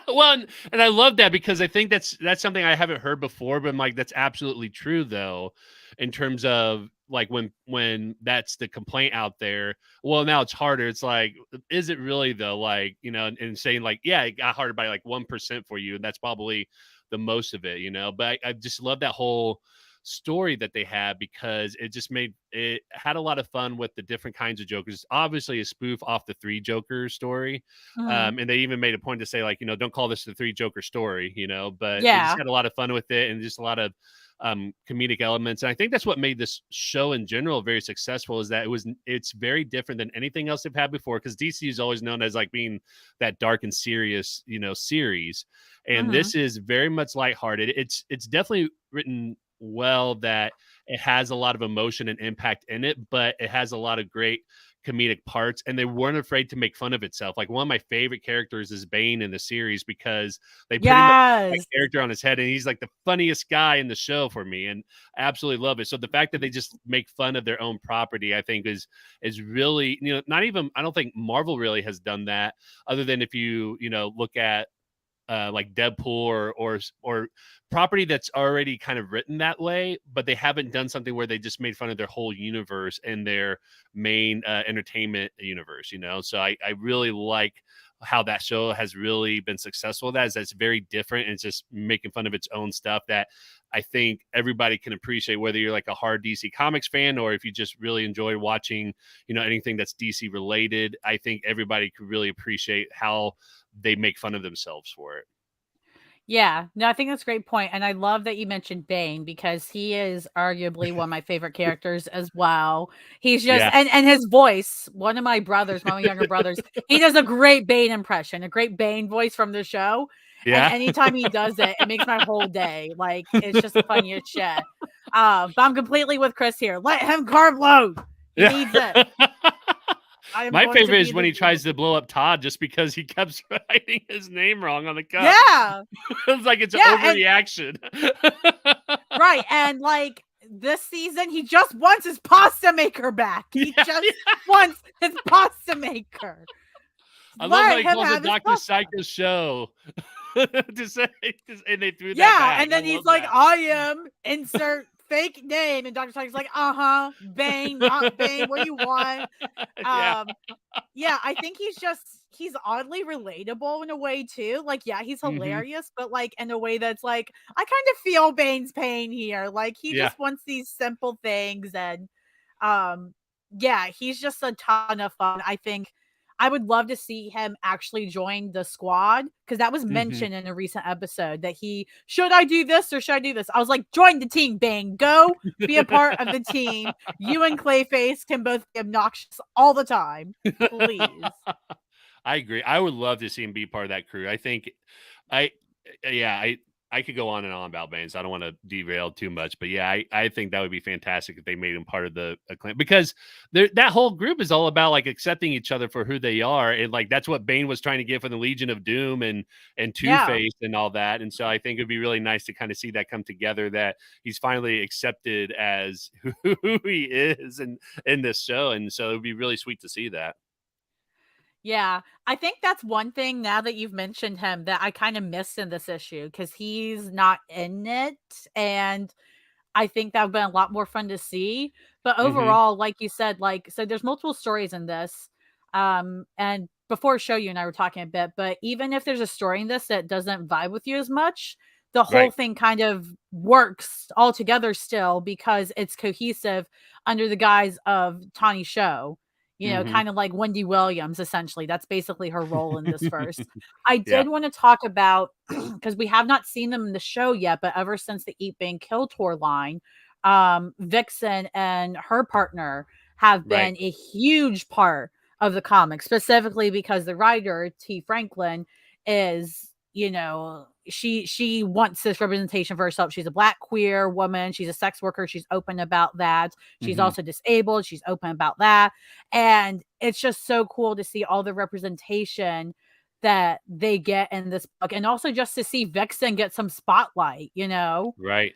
Well, and I love that because I think that's something I haven't heard before, but I'm like, that's absolutely true though, in terms of like when that's the complaint out there. Well, now it's harder. It's like, is it really though? Like, and saying like, yeah, it got harder by like 1% for you, and that's probably the most of it. But I just love that whole story that they had because it just made it had a lot of fun with the different kinds of Jokers. Obviously, a spoof off the Three Jokers story, Mhm. and they even made a point to say like, don't call this the Three Joker story, but they just Yeah. had a lot of fun with it and just a lot of comedic elements. And I think that's what made this show in general very successful is that it's very different than anything else they've had before because DC is always known as like being that dark and serious series, and Mhm. this is very much lighthearted. It's definitely written well, that it has a lot of emotion and impact in it, but it has a lot of great comedic parts, and they weren't afraid to make fun of itself. Like one of my favorite characters is Bane in the series because they pretty much put Yes. that character on his head, and he's like the funniest guy in the show for me, and I absolutely love it. So the fact that they just make fun of their own property, I think is really, not even, I don't think Marvel really has done that, other than if you look at like Deadpool or property that's already kind of written that way, but they haven't done something where they just made fun of their whole universe and their main entertainment universe. So I really like how that show has really been successful. That's very different, and it's just making fun of its own stuff that I think everybody can appreciate, whether you're like a hard DC Comics fan or if you just really enjoy watching, anything that's DC related. I think everybody could really appreciate how they make fun of themselves for it. Yeah, no, I think that's a great point, and I love that you mentioned Bane because he is arguably one of my favorite characters as well. He's just Yeah. and his voice, one of my brothers, one of my younger brothers, he does a great Bane impression, a great Bane voice from the show, and Yeah. anytime he does it, it makes my whole day. Like, it's just the funniest shit. But I'm completely with Chris here. Let him carb load. He Yeah. needs it. I am My going to favorite be is when the he tries to blow up Todd just because he kept writing his name wrong on the cup. Yeah. It's like it's an Yeah, and overreaction. right, and, like, this season, he just wants his pasta maker back. He Yeah, just yeah. wants his pasta maker. I love how Let he him calls it have his Dr. pasta. Psycho's show to say, and they threw that Yeah, back. and I then he's love like, that. "I am insert fake name," and Dr. Scient's like, "Uh-huh, Bane, not Bane, what do you want?" Yeah. Um, yeah, I think he's oddly relatable in a way too. Like, yeah, he's Hmm. hilarious, but like in a way that's like, I kind of feel Bane's pain here. Like, he Yeah. just wants these simple things, and um, yeah, he's just a ton of fun. I think I would love to see him actually join the squad because that was Hmm. mentioned in a recent episode that he should I do this or should I do this? I was like, join the team, Bane. Go be a part of the team. You and Clayface can both be obnoxious all the time. Please. I agree. I would love to see him be part of that crew. I think I yeah, I could go on and on about Bane, so I don't want to derail too much. But yeah, I think that would be fantastic if they made him part of the clan because that whole group is all about like accepting each other for who they are, and like that's what Bane was trying to get from the Legion of Doom and Two Yeah. Face and all that. And so I think it'd be really nice to kind of see that come together. That he's finally accepted as who he is in this show, and so it'd be really sweet to see that. Yeah, I think that's one thing now that you've mentioned him that I kind of missed in this issue because he's not in it, and I think that would been a lot more fun to see. But Hmm. overall, like you said, like so there's multiple stories in this. And before show you and I were talking a bit, but even if there's a story in this that doesn't vibe with you as much, the whole Right. thing kind of works all together still because it's cohesive under the guise of Tawny Show. You know, Hmm. kind of like Wendy Williams, essentially. That's basically her role in this verse. I Yeah. did want to talk about because we have not seen them in the show yet, but ever since the Eat Bang Kill tour line, Vixen and her partner have Right. been a huge part of the comic, specifically because the writer T. Franklin is, you know, she wants this representation for herself. She's a black queer woman. She's a sex worker. She's open about that. She's Hmm. also disabled. She's open about that. And it's just so cool to see all the representation that they get in this book, and also just to see Vixen get some spotlight, you know? Right.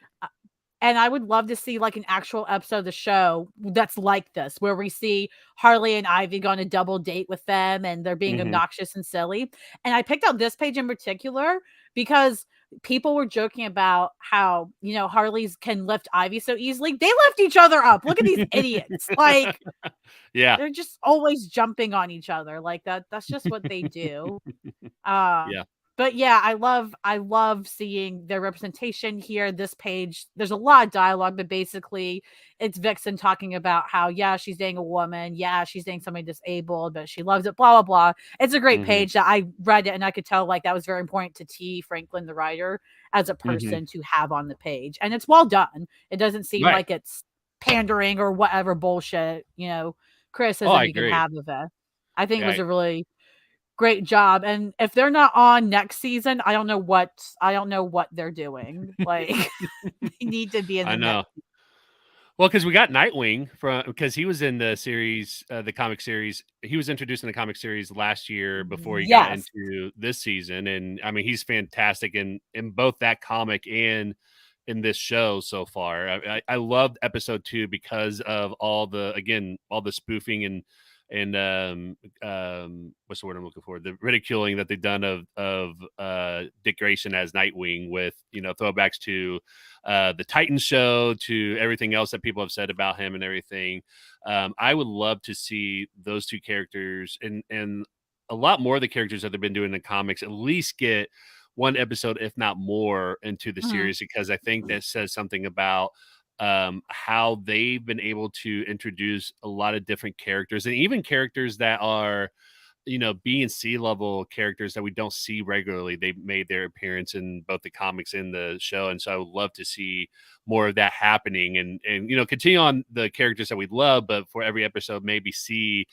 And I would love to see like an actual episode of the show that's like this, where we see Harley and Ivy go on a double date with them and they're being Hmm. obnoxious and silly. And I picked out this page in particular because people were joking about how, you know, Harley's can lift Ivy so easily. They lift each other up. Look at these idiots. Like Yeah. they're just always jumping on each other like that. That's just what they do. Uh, Yeah. but yeah, I love seeing their representation here. This page, there's a lot of dialogue, but basically it's Vixen talking about how, yeah, she's dating a woman. Yeah, she's dating somebody disabled, but she loves it, blah, blah, blah. It's a great Hmm. page that I read it and I could tell like that was very important to T. Franklin, the writer, as a Hmm. person to have on the page. And it's well done. It doesn't seem Right. like it's pandering or whatever bullshit, you know, Oh, I criticism you can agree. have of it. I think it was Right. a really great job, and if they're not on next season, I don't know what they're doing. Like, they need to be in I the next. know. Well, because we got Nightwing from because he was in the series, the comic series. He was introduced in the comic series last year before he got Yes. into this season, and I mean he's fantastic in both that comic and in this show so far. I loved episode 2 because of all the spoofing and what's the word I'm looking for, the ridiculing that they've done of Dick Grayson as Nightwing with throwbacks to the Titan show, to everything else that people have said about him and everything. I would love to see those two characters and a lot more of the characters that they've been doing in the comics at least get one episode, if not more, into the Mhm, series, because I think that says something about how they've been able to introduce a lot of different characters and even characters that are B and C level characters that we don't see regularly. They made their appearance in both the comics and the show, and so I would love to see more of that happening and continue on the characters that we love, but for every episode maybe see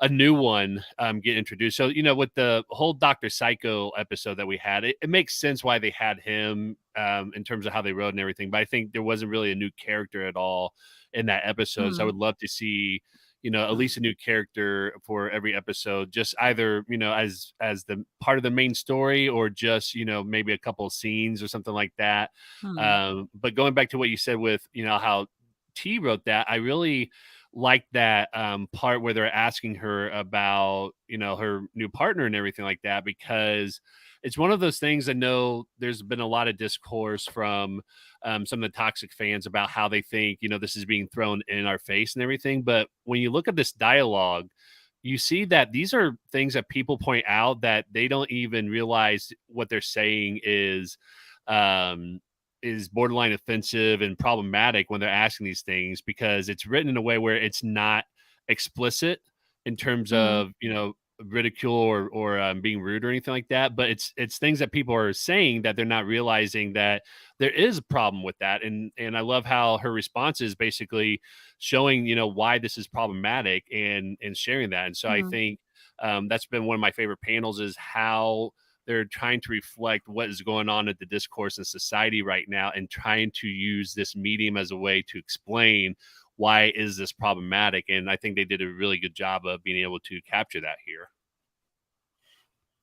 a new one get introduced. So with the whole Dr. Psycho episode that we had, it makes sense why they had him in terms of how they wrote and everything, but I think there wasn't really a new character at all in that episode. So I mhm, would love to see at least a new character for every episode, just either as the part of the main story or just maybe a couple of scenes or something like that. mhm, But going back to what you said with how T wrote that, I really like that part where they're asking her about her new partner and everything like that, because it's one of those things. I know there's been a lot of discourse from some of the toxic fans about how they think this is being thrown in our face and everything, but when you look at this dialogue, you see that these are things that people point out that they don't even realize what they're saying um is borderline offensive and problematic when they're asking these things, because it's written in a way where it's not explicit in terms mhm, of ridicule or being rude or anything like that, but it's things that people are saying that they're not realizing that there is a problem with that. And I love how her response is basically showing why this is problematic and sharing that. And so I mhm. think that's been one of my favorite panels, is how they're trying to reflect what is going on at the discourse in society right now and trying to use this medium as a way to explain why is this problematic. And I think they did a really good job of being able to capture that here.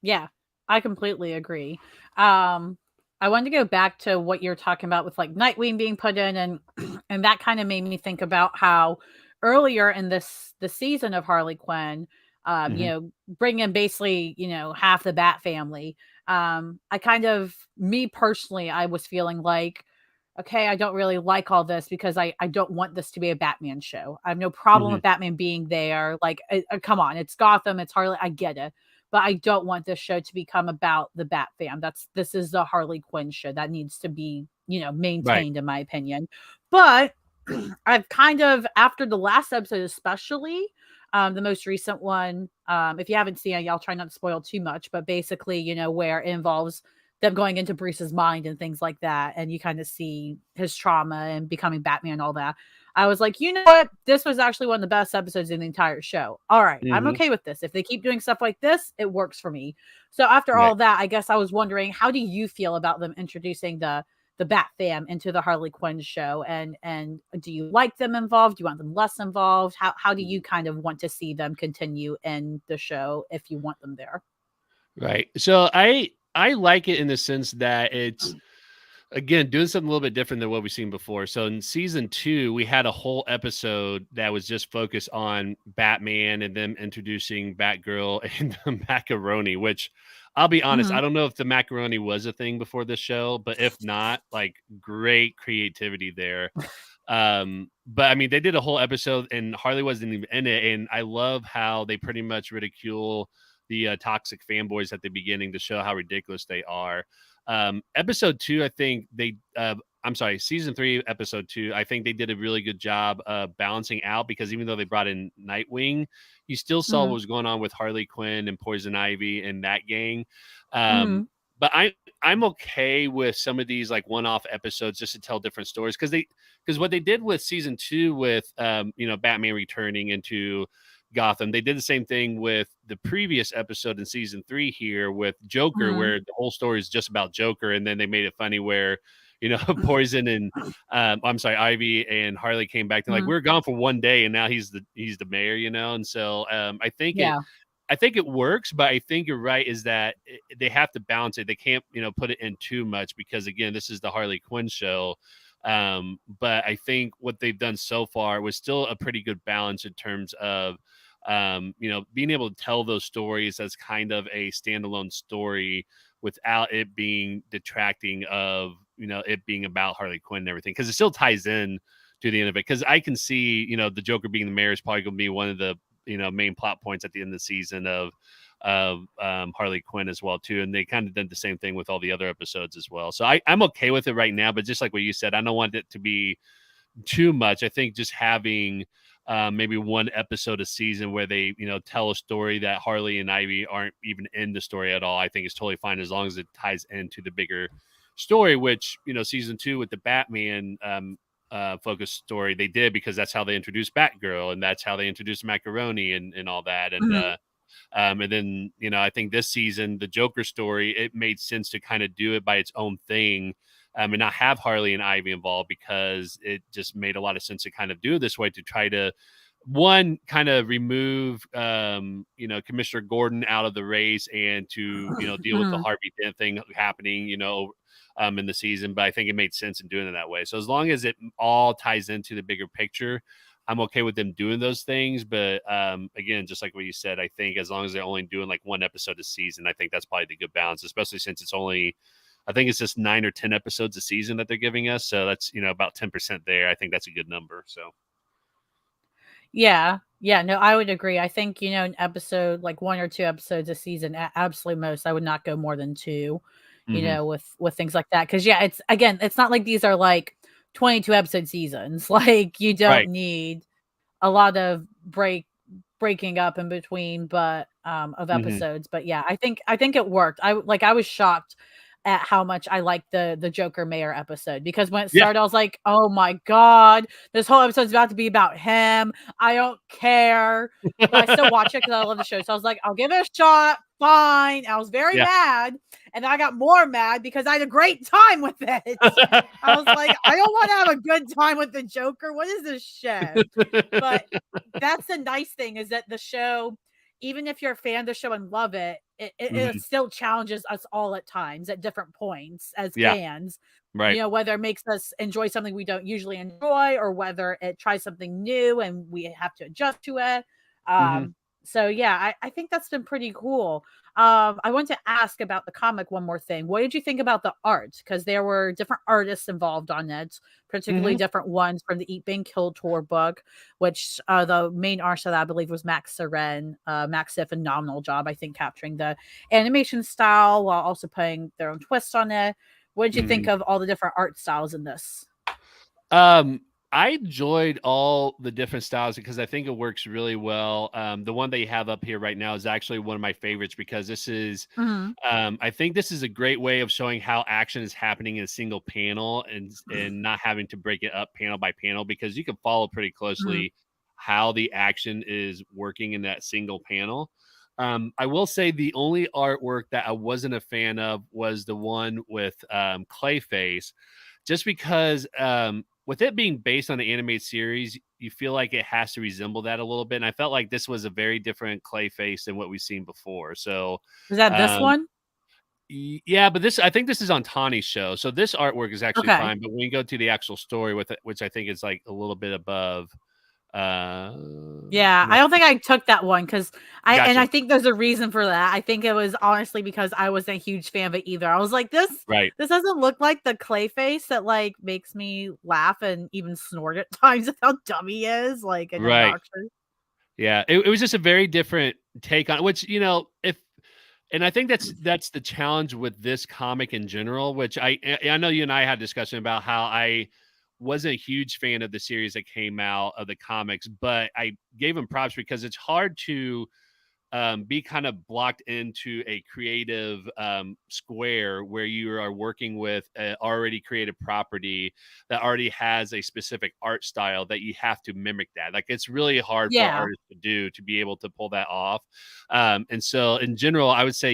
Yeah, I completely agree. Um, I wanted to go back to what you're talking about with like Nightwing being put in, and and that kind of made me think about how earlier in the season of Harley Quinn, Mhm. Bring in basically, half the Bat family. I kind of, me personally, I was feeling like, okay, I don't really like all this because I don't want this to be a Batman show. I have no problem Mhm. with Batman being there. Like, come on, it's Gotham, it's Harley, I get it. But I don't want this show to become about the Bat fam. This is the Harley Quinn show that needs to be, Right. maintained, in my opinion. But I've kind of, after the last episode, especially the most recent one, if you haven't seen it, I'll try not to spoil too much, but basically, where it involves them going into Bruce's mind and things like that, and you kind of see his trauma and becoming Batman and all that. I was like, you know what? This was actually one of the best episodes in the entire show. All right, I'm Mhm. okay with this. If they keep doing stuff like this, it works for me. So after Right. all that, I guess I was wondering, how do you feel about them introducing the Bat Fam into the Harley Quinn show? And do you like them involved? Do you want them less involved? How do you kind of want to see them continue in the show if you want them there? Right. So I like it in the sense that it's again doing something a little bit different than what we've seen before. So in season 2, we had a whole episode that was just focused on Batman and them introducing Batgirl and the macaroni, which I'll be honest, Hmm. I don't know if the macaroni was a thing before this show, but if not, like great creativity there. But I mean, they did a whole episode and Harley wasn't even in it. And I love how they pretty much ridicule the toxic fanboys at the beginning to show how ridiculous they are. Episode 2, I think I'm sorry, season 3, episode 2, I think they did a really good job balancing out because even though they brought in Nightwing, you still saw what Hmm. was going on with Harley Quinn and Poison Ivy and that gang. Hmm. But I'm okay with some of these like one-off episodes just to tell different stories because what they did with season 2 with Batman returning into Gotham, they did the same thing with the previous episode in season 3 here with Joker, Hmm. where the whole story is just about Joker, and then they made it funny where Poison and I'm sorry, Ivy and Harley came back and like Hmm. we're gone for one day, and now he's the mayor, and so Yeah. I think it works, but I think you're right is that they have to balance it. They can't, put it in too much because again, this is the Harley Quinn show. But I think what they've done so far was still a pretty good balance in terms of, being able to tell those stories as kind of a standalone story without it being detracting of, it being about Harley Quinn and everything. Cause it still ties in to the end of it. Cause I can see, the Joker being the mayor is probably going to be one of the, main plot points at the end of the season of Harley Quinn as well too, and they kind of did the same thing with all the other episodes as well. So I'm okay with it right now, but just like what you said, I don't want it to be too much. I think just having maybe one episode a season where they tell a story that Harley and Ivy aren't even in the story at all, I think is totally fine as long as it ties into the bigger story, which season 2 with the Batman focus story they did because that's how they introduced Batgirl and that's how they introduced Macaroni and all that. Hmm. And then, I think this season, the Joker story, it made sense to kind of do it by its own thing and not have Harley and Ivy involved because it just made a lot of sense to kind of do it this way to try to, one, kind of remove, Commissioner Gordon out of the race and to, deal with the Hmm. Harvey Dent thing happening, in the season. But I think it made sense in doing it that way. So as long as it all ties into the bigger picture, I'm okay with them doing those things. But again, just like what you said, I think as long as they're only doing like one episode a season, I think that's probably the good balance, especially since it's only, I think it's just 9 or 10 episodes a season that they're giving us. So that's, about 10% there. I think that's a good number. So, Yeah. Yeah. No, I would agree. I think, an episode, like 1 or 2 episodes a season, absolute most. I would not go more than two, hmm, with things like that. Cause yeah, it's again, it's not like these are like 22 episode seasons. Like you don't right. need a lot of breaking up in between, but of Hmm. episodes. But yeah, I think it worked. I was shocked at how much I liked the Joker Mayor episode because when it Yeah. started, I was like, oh my god, this whole episode's about to be about him. I don't care. But I still watch it because I love the show. So I was like, I'll give it a shot. Fine. I was very Yeah. mad. And then I got more mad because I had a great time with it. I was like, I don't want to have a good time with the Joker. What is this shit? But that's the nice thing is that the show, even if you're a fan of the show and love it, it Hmm. still challenges us all at times at different points as Yeah. fans. Right. Whether it makes us enjoy something we don't usually enjoy or whether it tries something new and we have to adjust to it. Hmm. Um, So yeah, I think that's been pretty cool. I want to ask about the comic one more thing. What did you think about the art? Because there were different artists involved on it, particularly Hmm. different ones from the Eat Being Killed tour book, which the main artist of that I believe was Max Seren. Max did a phenomenal job, I think, capturing the animation style while also putting their own twist on it. What did you think Hmm. of all the different art styles in this? Um, I enjoyed all the different styles because I think it works really well. The one that you have up here right now is actually one of my favorites because this is, Hmm. I think this is a great way of showing how action is happening in a single panel and not having to break it up panel by panel because you can follow pretty Hmm. closely how the action is working in that single panel. I will say the only artwork that I wasn't a fan of was the one with Clayface, just because with it being based on the animated series, you feel like it has to resemble that a little bit. And I felt like this was a very different Clayface than what we've seen before. So, Was that this um, one? yeah, but I think this is on Tawny's show. So this artwork is actually Okay. fine. But when you go to the actual story with it, which I think is like a little bit above, uh, Yeah, no, I don't think I took that one because I gotcha. think there's a reason for that. I think it was honestly because I wasn't a huge fan of it either. I was like, Right, this doesn't look like the Clayface that like makes me laugh and even snort at times at how dumb he is, like and right. obnoxious. Yeah, it was just a very different take on which, if and I think that's the challenge with this comic in general, which I know you and I had a discussion about how I wasn't a huge fan of the series that came out of the comics, but I gave him props because it's hard to be kind of blocked into a creative square where you are working with an already created property that already has a specific art style that you have to mimic that. Like it's really hard for Yeah. artists to do to be able to pull that off. And so, in general, I would say,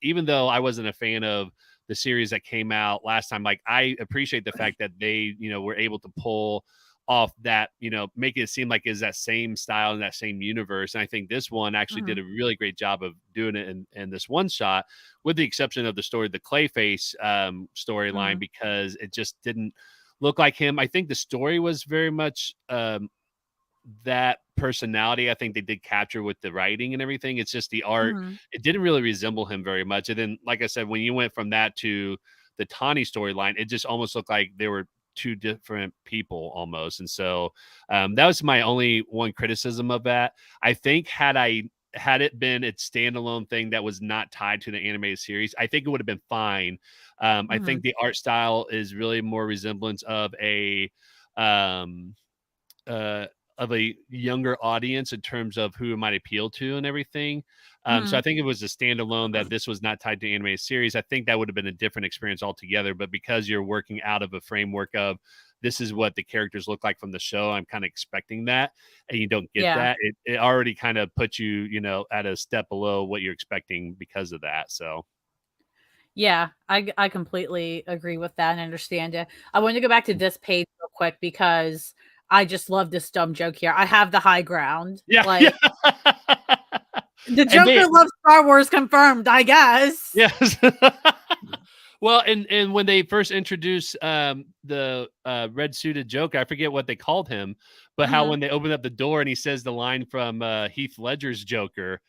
even though I wasn't a fan of the series that came out last time, like I appreciate the fact that they, were able to pull off that, make it seem like is that same style and that same universe. And I think this one actually did Mhm. a really great job of doing it in this one shot, with the exception of the story, the Clayface storyline, Mhm. because it just didn't look like him. I think the story was very much that personality. I think they did capture with the writing and everything. It's just the art, Mhm. it didn't really resemble him very much. And then, like I said, when you went from that to the Tawny storyline, it just almost looked like they were two different people almost. And so that was my only one criticism of that. I think had it been its standalone thing that was not tied to the animated series, I think it would have been fine. I think Mhm. the art style is really more resemblance um, uh, of a younger audience in terms of who it might appeal to and everything. So I Mhm. think it was a standalone that this was not tied to animated series. I think that would have been a different experience altogether. But because you're working out of a framework of this is what the characters look like from the show, I'm kind of expecting that, and you don't get Yeah. that. It already kind of puts you, at a step below what you're expecting because of that. So Yeah, I completely agree with that and understand it. I want to go back to this page real quick because I just love this dumb joke here. I have the high ground. yeah, yeah. Like the And they Joker loves Star Wars confirmed, I guess. yes. Well, and when they first introduced the red suited Joker, I forget what they called him, but how Mhm. when they open up the door and he says the line from Heath Ledger's Joker,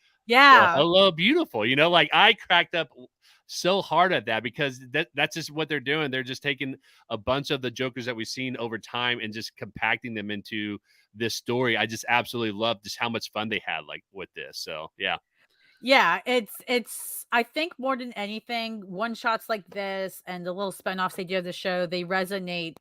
"Well, Yeah. hello, beautiful." Like I cracked up so hard at that because that's just what they're doing. They're just taking a bunch of the Jokers that we've seen over time and just compacting them into this story. I just absolutely love just how much fun they had like with this. So yeah. Yeah, it's I think more than anything, one shots like this and the little spinoffs they do of the show, they resonate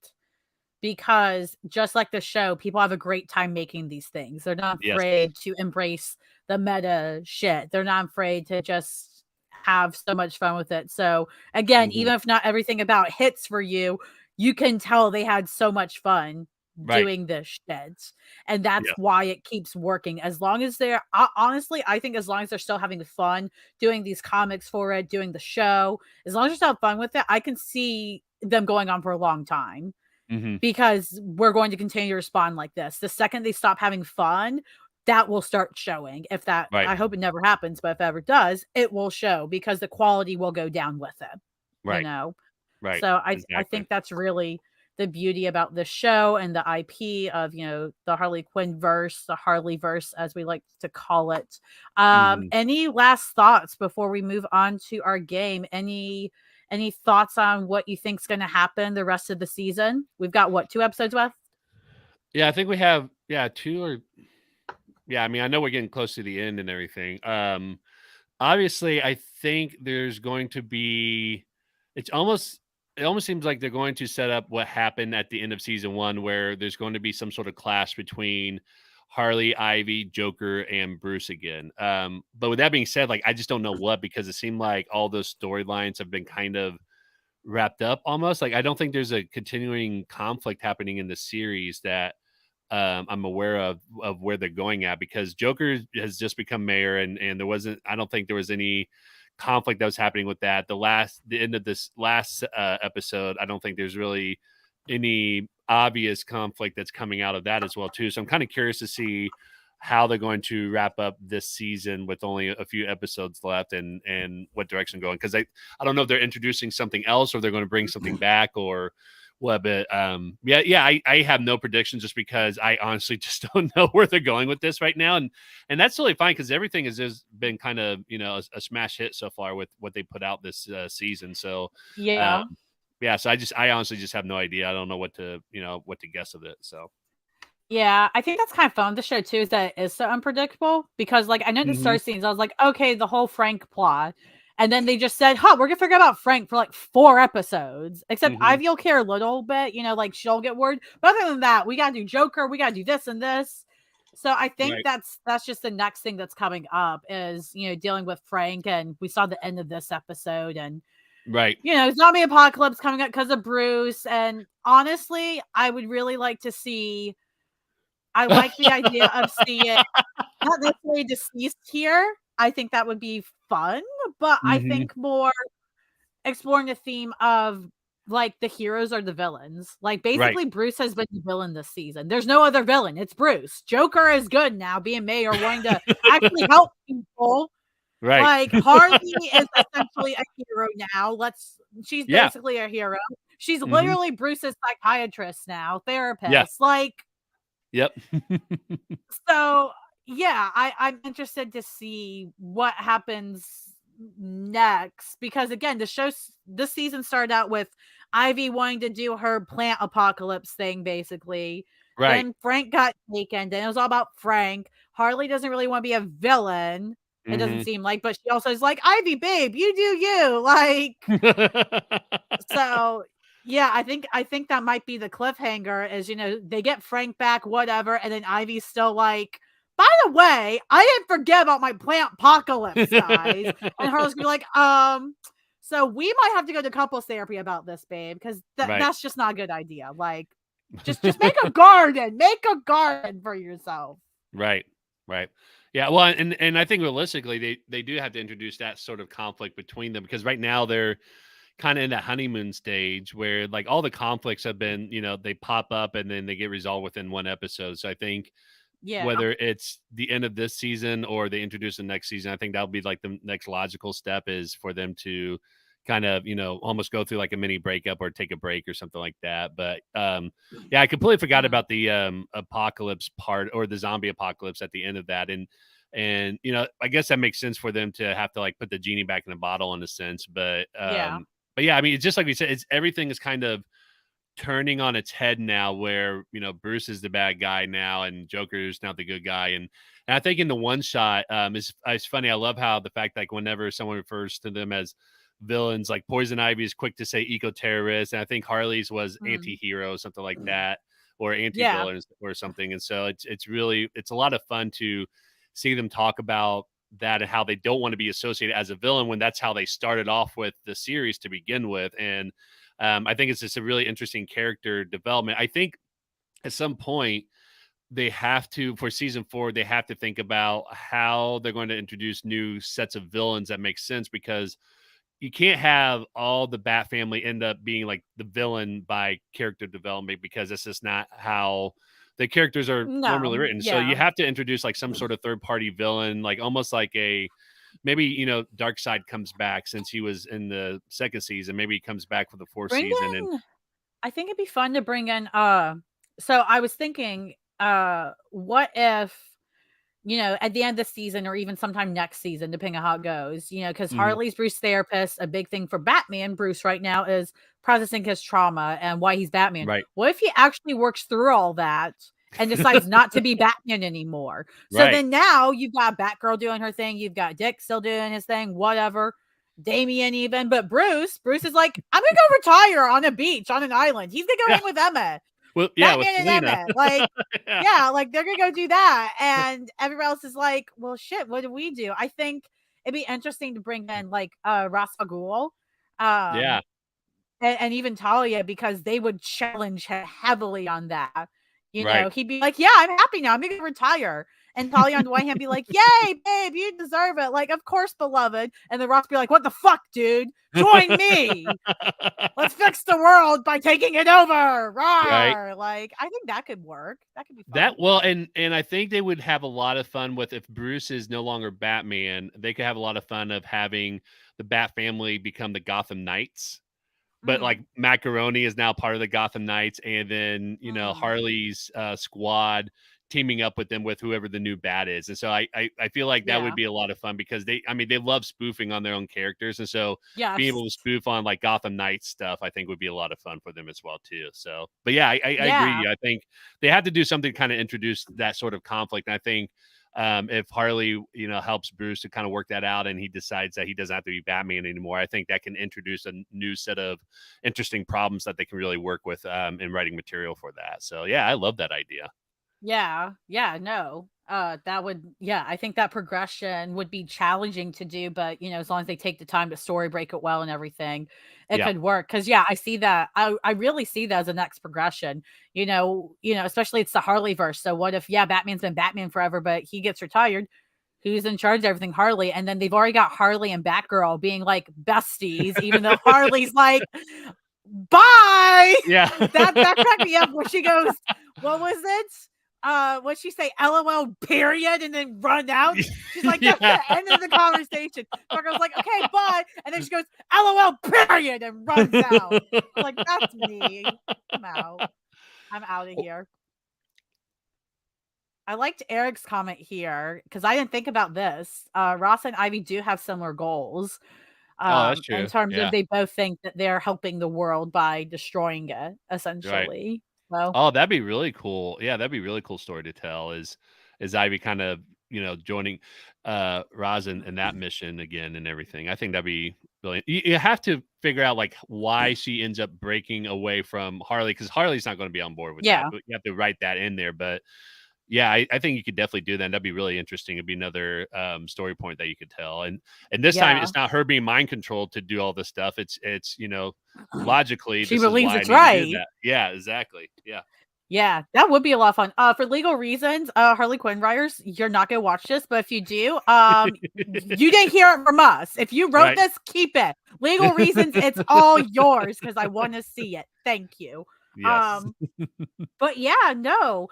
because just like the show, people have a great time making these things. They're not Yes. afraid to embrace the meta shit. They're not afraid to just have so much fun with it. So again, Hmm. even if not everything about hits for you, you can tell they had so much fun Right. doing this shit. And that's Yeah. why it keeps working. As long as they're honestly, I think as long as they're still having fun doing these comics for it, doing the show, as long as they're still having fun with it, I can see them going on for a long time Hmm. because we're going to continue to respond like this. The second they stop having fun, that will start showing. If that, Right. I hope it never happens, but if it ever does, it will show because the quality will go down with it, you Right. know? Right. So I Exactly. think that's really the beauty about the show and the IP of, the Harley Quinn verse, the Harley verse, as we like to call it. Mhm. Any last thoughts before we move on to our game? Any thoughts on what you think's going to happen the rest of the season? We've got what, 2 episodes left? Yeah, I think we have 2 or I mean, I know we're getting close to the end and everything. Obviously, I think there's going to be it's almost it almost seems like they're going to set up what happened at the end of season 1 where there's going to be some sort of clash between Harley, Ivy, Joker, and Bruce again. But with that being said, like I just don't know what because it seemed like all those storylines have been kind of wrapped up almost. Like I don't think there's a continuing conflict happening in the series that I'm aware of where they're going at because Joker has just become mayor and there wasn't I don't think there was any conflict that was happening with that. The end of this last episode, I don't think there's really any obvious conflict that's coming out of that as well too. So I'm kind of curious to see how they're going to wrap up this season with only a few episodes left and what direction going because I don't know if they're introducing something else or they're going to bring something back or what, but I have no predictions just because I honestly just don't know where they're going with this right now, and that's totally fine because everything has just been kind of a smash hit so far with what they put out this season. So uh, Yeah. so I honestly just have no idea. I don't know what to what to guess of it. So Yeah, I think that's kind of fun with the show too, is that it is so unpredictable because like I know the hmm start scenes, I was like, okay, the whole Frank plot. And then they just said, huh, we're gonna forget about Frank for like 4 episodes. Except hmm Ivy will care a little bit, like she'll get word. But other than that, we gotta do Joker, we gotta do this and this. So I think right, that's just the next thing that's coming up is, dealing with Frank. And we saw the end of this episode and right. zombie apocalypse coming up because of Bruce. And honestly, I would really like to see I like the idea of seeing not necessarily deceased here. I think that would be fun, but I hmm think more exploring the theme of like the heroes or the villains. Like Right. basically Bruce has been the villain this season. There's no other villain. It's Bruce. Joker is good now, being mayor, wanting to actually help people. Right. Like Harley is essentially a hero now. She's Yeah. basically a hero. She's hmm literally Bruce's psychiatrist now, Yeah. therapist. Like Yep. so yeah, I'm interested to see what happens next because again, this season started out with Ivy wanting to do her plant apocalypse thing, basically. Right. Then Frank got taken. Then it was all about Frank. Harley doesn't really want to be a villain. It doesn't hmm seem like, but she also is like, Ivy, babe, you do you. Like, so yeah, I think that might be the cliffhanger is, they get Frank back, whatever, and then Ivy's still like, by the way, I didn't forget about my plant apocalypse, guys. And Harley's gonna be like, so we might have to go to couples therapy about this, babe, because Right. that's just not a good idea. Like, just make a garden. Make a garden for yourself. Right. Right. Yeah. Well, and I think realistically, they do have to introduce that sort of conflict between them because right now they're kind of in that honeymoon stage where like all the conflicts have been, they pop up and then they get resolved within one episode. So I think Yeah. whether it's the end of this season or they introduce the next season, I think that'll be like the next logical step is for them to kind of, almost go through like a mini breakup or take a break or something like that. But yeah, I completely forgot Mhm. about the apocalypse part or the zombie apocalypse at the end of that. And I guess that makes sense for them to have to like put the genie back in the bottle in a sense. Yeah. But yeah, I mean, it's just like we said, it's everything is kind of turning on its head now where Bruce is the bad guy now and Joker is now the good guy and I think in the one shot it's funny. I love how the fact like whenever someone refers to them as villains, like Poison Ivy is quick to say eco-terrorist and I think Harley's was Mhm. anti-hero, something like that, or Yeah. anti-villain or something. And so it's a lot of fun to see them talk about that and how they don't want to be associated as a villain when that's how they started off with the series to begin with. And I think it's just a really interesting character development. I think at some point they have to, for season 4, they have to think about how they're going to introduce new sets of villains that make sense because you can't have all the Bat family end up being like the villain by character development because that's just not how the characters are normally No. written. So you Yeah. have to introduce like some sort of third party villain, like almost like a maybe Darkseid comes back since he was in the second season. Maybe he comes back for the fourth Bring season, and in I think it'd be fun to bring in so I was thinking what if at the end of the season or even sometime next season, depending on how it goes, because Mhm. Harley's Bruce's therapist, a big thing for Batman, Bruce right now is processing his trauma and why he's Batman. Right. What if he actually works through all that and decides not to be Batman anymore? So Right. then now you've got Batgirl doing her thing, you've got Dick still doing his thing, whatever. Damian even, but Bruce is like, I'm gonna go retire on a beach on an island. He's gonna go Yeah. hang with Emma. Well, yeah, with Batman and Selena. Emmett. Like, Yeah. yeah, like they're gonna go do that. And everybody else is like, well, shit, what do we do? I think it'd be interesting to bring in like Ra's al Ghul, Yeah. um, and even Talia because they would challenge him heavily on that. Right. He'd be like, "Yeah, I'm happy now. I'm gonna retire." And Talia on the one hand be like, "Yay, babe, you deserve it. Like, of course, beloved." And then Ross be like, "What the fuck, dude? Join me. Let's fix the world by taking it over." Right. Rawr. Like, I think that could work. That could be fun. That well, and I think they would have a lot of fun with if Bruce is no longer Batman, they could have a lot of fun of having the Bat family become the Gotham Knights. But like Mm, Macaroni is now part of the Gotham Knights, and then mm. Harley's squad teaming up with them with whoever the new bat is. And so I feel like that would Yeah. be a lot of fun because they love spoofing on their own characters. And so being Yes. able to spoof on like Gotham Knights stuff, I think would be a lot of fun for them as well too. So but yeah, I Yeah. agree. I think they have to do something to kind of introduce that sort of conflict. And I think if Harley, helps Bruce to kind of work that out and he decides that he doesn't have to be Batman anymore, I think that can introduce a new set of interesting problems that they can really work with in writing material for that. So yeah, I love that idea. Yeah, yeah, no. That would yeah, I think that progression would be challenging to do, but as long as they take the time to story break it well and everything, it Yeah. could work. Cause yeah, I see that. I really see that as a next progression. Especially it's the Harley verse. So what if Batman's been Batman forever, but he gets retired? Who's in charge of everything? Harley. And then they've already got Harley and Batgirl being like besties, even though Harley's like, bye. Yeah. That cracked me up when she goes, what was it? What'd she say? LOL period and then run out. She's like, that's Yeah. the end of the conversation. Parker's like, okay, bye. And then she goes, LOL period and runs out. I'm like, that's me. I'm out. I'm out of here. I liked Eric's comment here because I didn't think about this. Ross and Ivy do have similar goals. Oh, that's In true. terms of Yeah. they both think that they're helping the world by destroying it, Right. essentially. So Oh, that'd be really cool. Yeah, that'd be a really cool story to tell is Ivy kind of, joining Roz in that mission again and everything. I think that'd be brilliant. You have to figure out like why she ends up breaking away from Harley because Harley's not going to be on board with that. yeah, But you have to write that in there. But yeah, I think you could definitely do that. And that'd be really interesting. It'd be another story point that you could tell. And this time yeah. it's not her being mind controlled to do all this stuff. It's logically She this is believes why I it's need to do right. that. Yeah, exactly. Yeah. Yeah, that would be a lot of fun. For legal reasons, Harley Quinn writers, you're not gonna watch this, but if you do, you didn't hear it from us. If you wrote Right. this, keep it. Legal reasons, it's all yours because I want to see it. Thank you. Yes. Um, But yeah, no.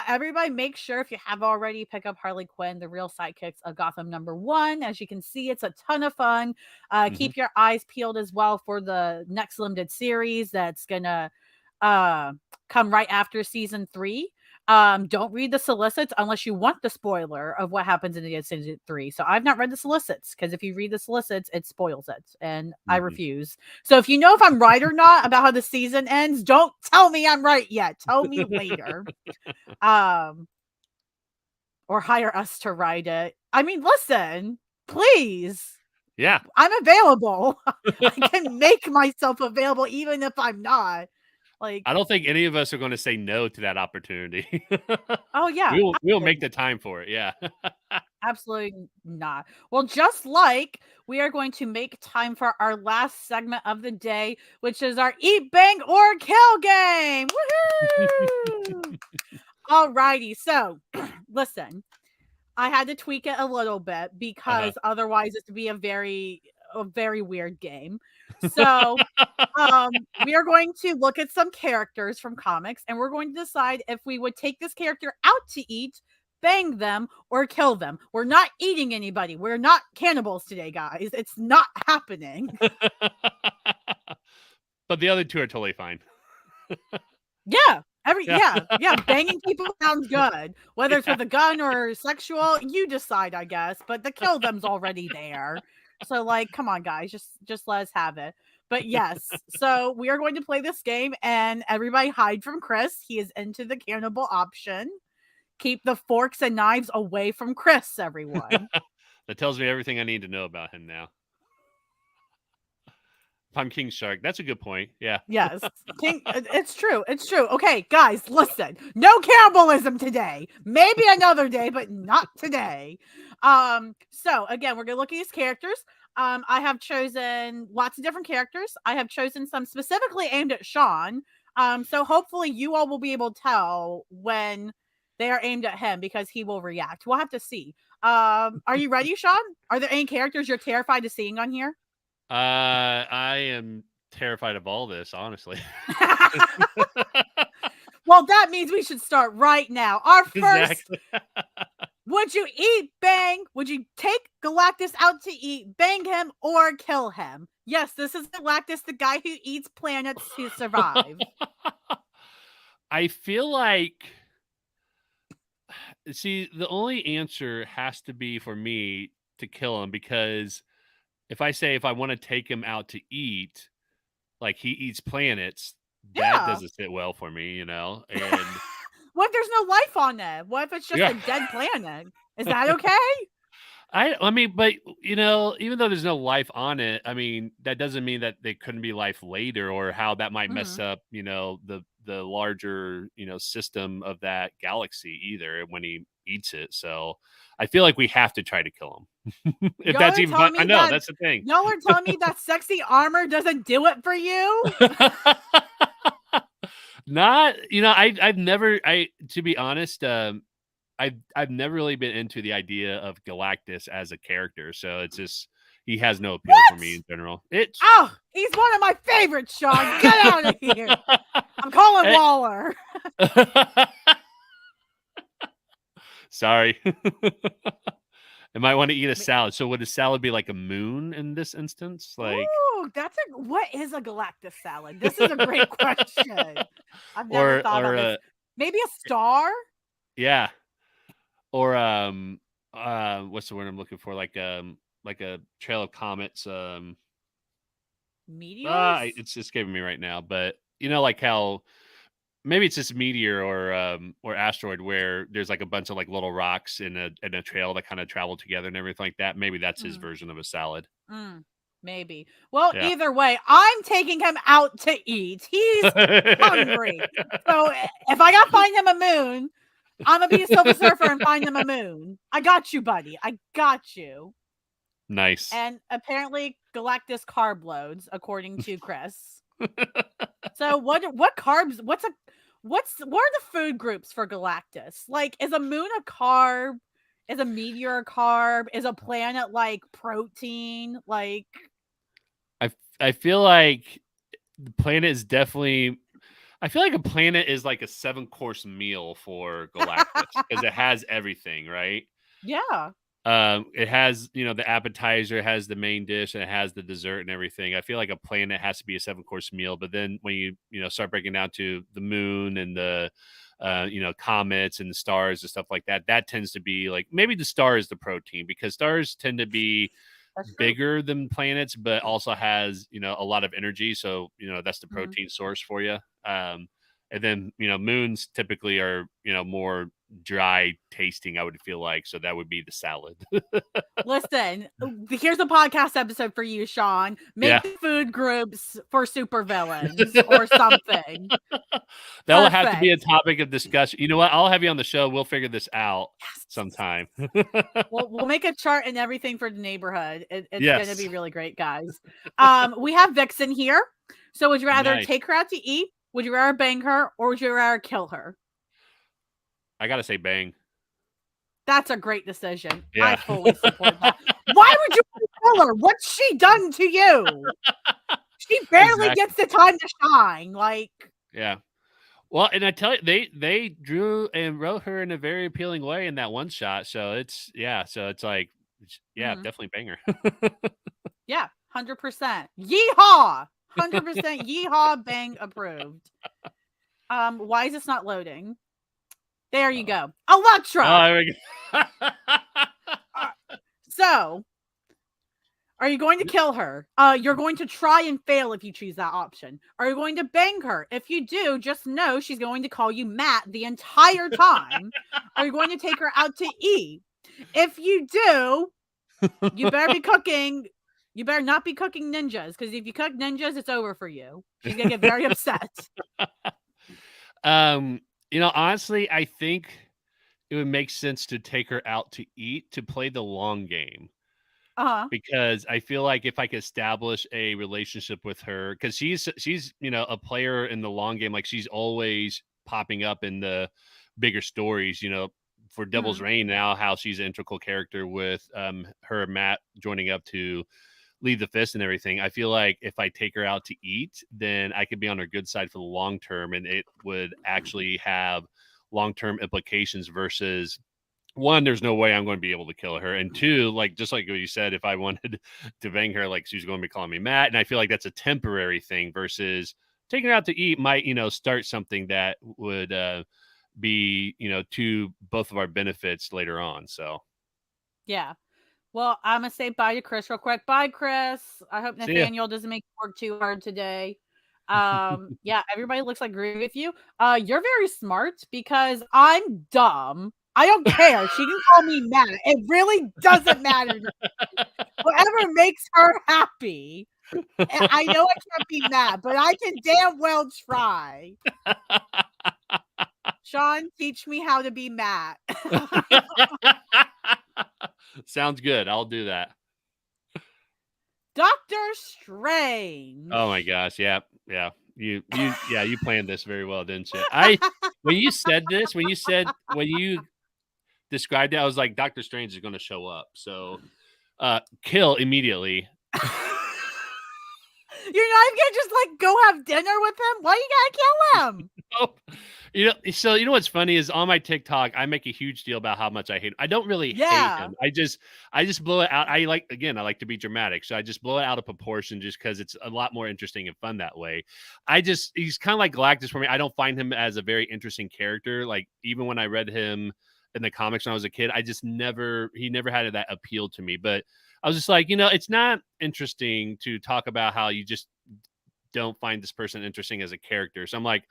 Everybody make sure if you have already pick up Harley Quinn, the Real Sidekicks of Gotham #1. As you can see, it's a ton of fun. Mhm. Keep your eyes peeled as well for the next limited series that's gonna uh come right after season 3. Don't read the solicits unless you want the spoiler of what happens in the season 3. So I've not read the solicits because if you read the solicits, it spoils it, and I Mhm. refuse. So if you know if I'm right or not about how the season ends, don't tell me I'm right yet. Tell me later. Um, or hire us to write it. I mean, listen, please. Yeah. I'm available. I can make myself available even if I'm not. Like, I don't think any of us are gonna say no to that opportunity. oh yeah, We'll make absolutely, the time for it. Yeah. absolutely not. Well, just like we are going to make time for our last segment of the day, which is our Eat, Bang, or Kill game. Woohoo! Alrighty, so listen, I had to tweak it a little bit Uh-huh. because otherwise it would be a very weird game. So, we are going to look at some characters from comics and we're going to decide if we would take this character out to eat, bang them, or kill them. We're not eating anybody. We're not cannibals today, guys. It's not happening. But the other 2 are totally fine. Yeah. Yeah. Yeah. Banging people sounds good. Whether it's Yeah. with a gun or sexual, you decide, I guess. But the kill them's already there. So, like, come on, guys, just let us have it. But yes, so we are going to play this game, and everybody hide from Chris. He is into the cannibal option. Keep the forks and knives away from Chris, everyone. That tells me everything I need to know about him now. If I'm King Shark, that's a good point. Yeah. Yes, it's true. It's true. Okay, guys, listen. No cannibalism today. Maybe another day, but not today. So again, we're gonna look at these characters. I have chosen lots of different characters. I have chosen some specifically aimed at Sean. So hopefully you all will be able to tell when they are aimed at him because he will react. We'll have to see. Are you ready, Sean? Are there any characters you're terrified of seeing on here? I am terrified of all this, honestly. Well, that means we should start right now. Our first, Exactly. would you eat, bang? Would you take Galactus out to eat, bang him, or kill him? Yes, this is Galactus, the guy who eats planets to survive. I feel like, see, the only answer has to be for me to kill him because if I want to take him out to eat, like he eats planets, that Yeah. doesn't sit well for me, And What if there's no life on it? What if it's just yeah. a dead planet? Is that okay? I mean, but even though there's no life on it, I mean, that doesn't mean that there couldn't be life later or how that might mess Mhm. up, the larger, system of that galaxy either when he eats it. So I feel like we have to try to kill him. If Y'all that's are even fun. telling I me know that that's the thing. y'all are telling me that sexy armor doesn't do it for you? Not, I've never, to be honest, I've never really been into the idea of Galactus as a character, so it's just he has no appeal for me What? in general. It's Oh, he's one of my favorites, Sean. Get out of here. I'm calling Eh, Waller. Sorry. I might want to eat a salad. So would a salad be like a moon in this instance? Like Ooh, what is a Galactus salad? This is a great question. I've never thought or of this. Maybe a star? yeah. Or what's the word I'm looking for? Like a trail of comets. Meteors? It's escaping me right now, but like how maybe it's this meteor or asteroid where there's like a bunch of like little rocks in a trail that kind of travel together and everything like that. Maybe that's his Mm, version of a salad. maybe. Well, Yeah. either way, I'm taking him out to eat. He's hungry. So if I gotta find him a moon, I'm gonna be a Silver Surfer and find him a moon. I got you, buddy. I got you. Nice. And apparently Galactus carb loads, according to Chris. So what carbs, what are the food groups for Galactus? Like, is a moon a carb? Is a meteor a carb? Is a planet like protein? Like, I feel like the planet is definitely I feel like a planet is like a 7-course meal for Galactus because it has everything, right? yeah. It has, the appetizer, it has the main dish, and it has the dessert and everything. I feel like a planet has to be a 7-course meal, but then when you start breaking down to the moon and the comets and the stars and stuff like that, that tends to be like maybe the star is the protein because stars tend to be That's true. bigger than planets, but also has a lot of energy. So that's the Mhm. protein source for you. And then moons typically are more dry tasting. I would feel like so that would be the salad. Listen, here's a podcast episode for you, Sean. Yeah, Make the food groups for supervillains or something. that will have to be a Perfect. topic of discussion. You know what? I'll have you on the show. We'll figure this out Yes. sometime. We'll make a chart and everything for the neighborhood. It's going to Yes, be really great, guys. We have Vixen here. So would you rather nice. take her out to eat? Would you rather bang her, or would you rather kill her? I gotta say, bang. That's a great decision. I Yeah. fully support that. Why would you kill her? What's she done to you? She barely Exactly. gets the time to shine. Like, Yeah. Well, and I tell you, they drew and wrote her in a very appealing way in that one shot. So it's like, yeah, mhm. definitely banger. Yeah, 100%. Yeehaw! 100% yeehaw, bang approved. Why is this not loading? There you Oh. go. Oh, Electra. there we go. So, are you going to kill her? You're going to try and fail if you choose that option. Are you going to bang her? If you do, just know she's going to call you Matt the entire time. Are you going to take her out to eat? If you do, you better be cooking. You better not be cooking ninjas, because if you cook ninjas, it's over for you. She's gonna get very upset. Honestly, I think it would make sense to take her out to eat to play the long game. Because I feel like if I could establish a relationship with her, because she's a player in the long game, like she's always popping up in the bigger stories, for Devil's Reign now, how she's an integral character with her and Matt joining up to lead the fist and everything. I feel like if I take her out to eat, then I could be on her good side for the long term, and it would actually have long-term implications versus one, there's no way I'm going to be able to kill her. And two, like, just like what you said, if I wanted to bang her, like she's going to be calling me Matt. And I feel like that's a temporary thing versus taking her out to eat might, start something that would be, to both of our benefits later on. So, yeah. Well, I'm going to say bye to Chris real quick. Bye, Chris. I hope Nathaniel doesn't make you work too hard today. Yeah, everybody looks like agree with you. You're very smart because I'm dumb. I don't care. She can call me Matt. It really doesn't matter. Whatever makes her happy. I know I can't be Matt, but I can damn well try. Sean, teach me how to be Matt. Sounds good. I'll do that. Doctor Strange. Oh my gosh. Yeah. You planned this very well, didn't you? When you described it, I was like, Doctor Strange is going to show up. So kill immediately. You're not even gonna just like go have dinner with him? Why you gotta kill him? Nope. So what's funny is on my TikTok, I make a huge deal about how much I hate him. I don't really hate him. I just blow it out. I like to be dramatic. So I just blow it out of proportion just because it's a lot more interesting and fun that way. He's kind of like Galactus for me. I don't find him as a very interesting character. Like even when I read him in the comics when I was a kid, he never had that appeal to me. But I was just like, it's not interesting to talk about how you just don't find this person interesting as a character. So I'm like,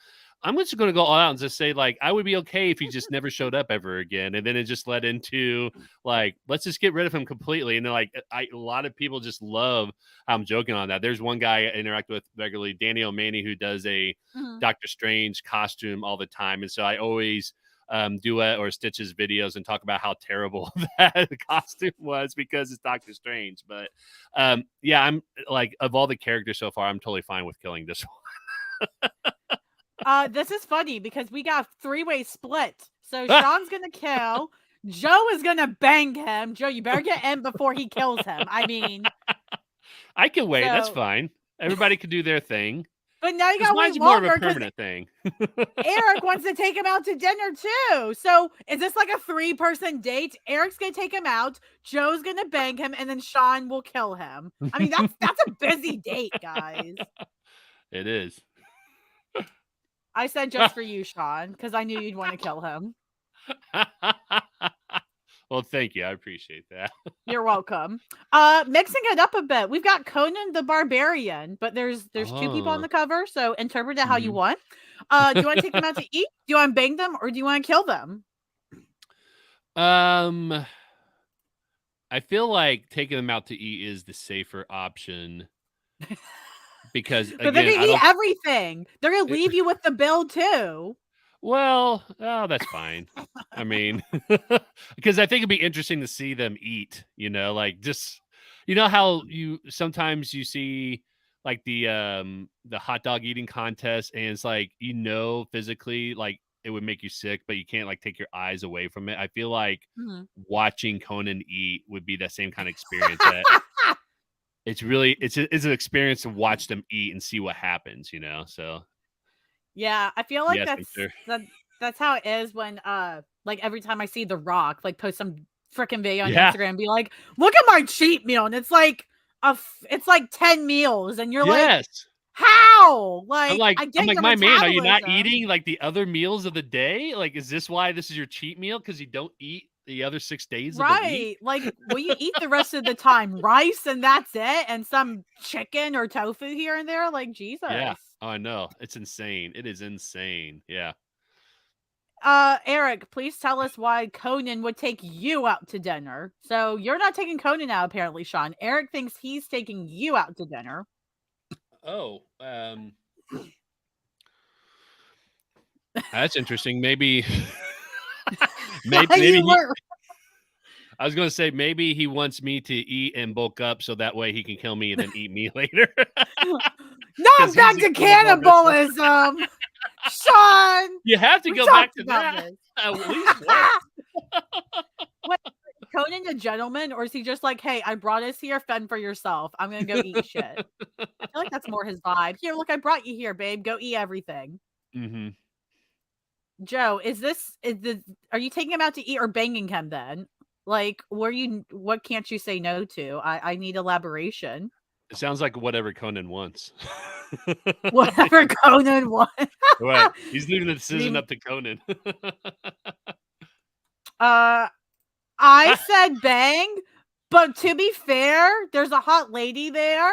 I'm just going to go all out and just say, like, I would be okay if he just never showed up ever again. And then it just led into, like, let's just get rid of him completely. And then, like, a lot of people just love how I'm joking on that. There's one guy I interact with regularly, Danny O'Mani, who does a Doctor Strange costume all the time. And so I always Duet or Stitch's videos and talk about how terrible that costume was because it's Doctor Strange. But yeah, I'm like, of all the characters so far, I'm totally fine with killing this one. This is funny because we got a three-way split. So Sean's gonna kill. Joe is gonna bang him. Joe, you better get in before he kills him. I mean, I can wait. That's fine. Everybody can do their thing. But now you got to wait more longer of a permanent thing. Eric wants to take him out to dinner too. So is this like a 3-person date? Eric's gonna take him out. Joe's gonna bang him, and then Sean will kill him. I mean, that's a busy date, guys. It is. I said just for you, Sean, because I knew you'd want to kill him. Well, thank you. I appreciate that. You're welcome. Mixing it up a bit. We've got Conan the Barbarian, but there's 2 people on the cover, so interpret it how you want. Do you want to take them out to eat? Do you want to bang them, or do you want to kill them? I feel like taking them out to eat is the safer option. Because but they're gonna eat everything. They're gonna leave you with the bill too. Well, that's fine. I mean, because I think it'd be interesting to see them eat. Like just how sometimes you see like the hot dog eating contest, and it's like physically like it would make you sick, but you can't like take your eyes away from it. I feel like watching Conan eat would be that same kind of experience. It's an experience to watch them eat and see what happens, So yeah, I feel like that's how it is when like every time I see The Rock like post some freaking video on Instagram and be like, look at my cheat meal, and it's like 10 meals, and you're like, How? I'm Like, like, I get your my man, are you not metabolism. eating like the other meals of the day? Like, is this why this is your cheat meal? Because you don't eat the other 6 days of the week? Right. Like, will you eat the rest of the time rice and that's it? And some chicken or tofu here and there? Like, Yeah. Jesus. Oh, I know. It's insane. It is insane. Yeah. Eric, please tell us why Conan would take you out to dinner. So you're not taking Conan out, apparently, Sean. Eric thinks he's taking you out to dinner. Oh, that's interesting. Maybe, maybe You he. were I was gonna say maybe he wants me to eat and bulk up so that way he can kill me and then eat me later. not 'Cause back he's a to cannibal. cannibalism. Sean, You have to we go back talked to about that this. at least once. Wait, Conan a gentleman, or is he just like, hey, I brought us here, fend for yourself. I'm gonna go eat shit. I feel like that's more his vibe. Here, look, I brought you here, babe. Go eat everything. Mhm. Joe, are you taking him out to eat or banging him then? Like, what can't you say no to? I need elaboration. It sounds like whatever Conan wants. Whatever Conan wants. Right. He's leaving the decision The- up to Conan. I said bang, but to be fair, there's a hot lady there.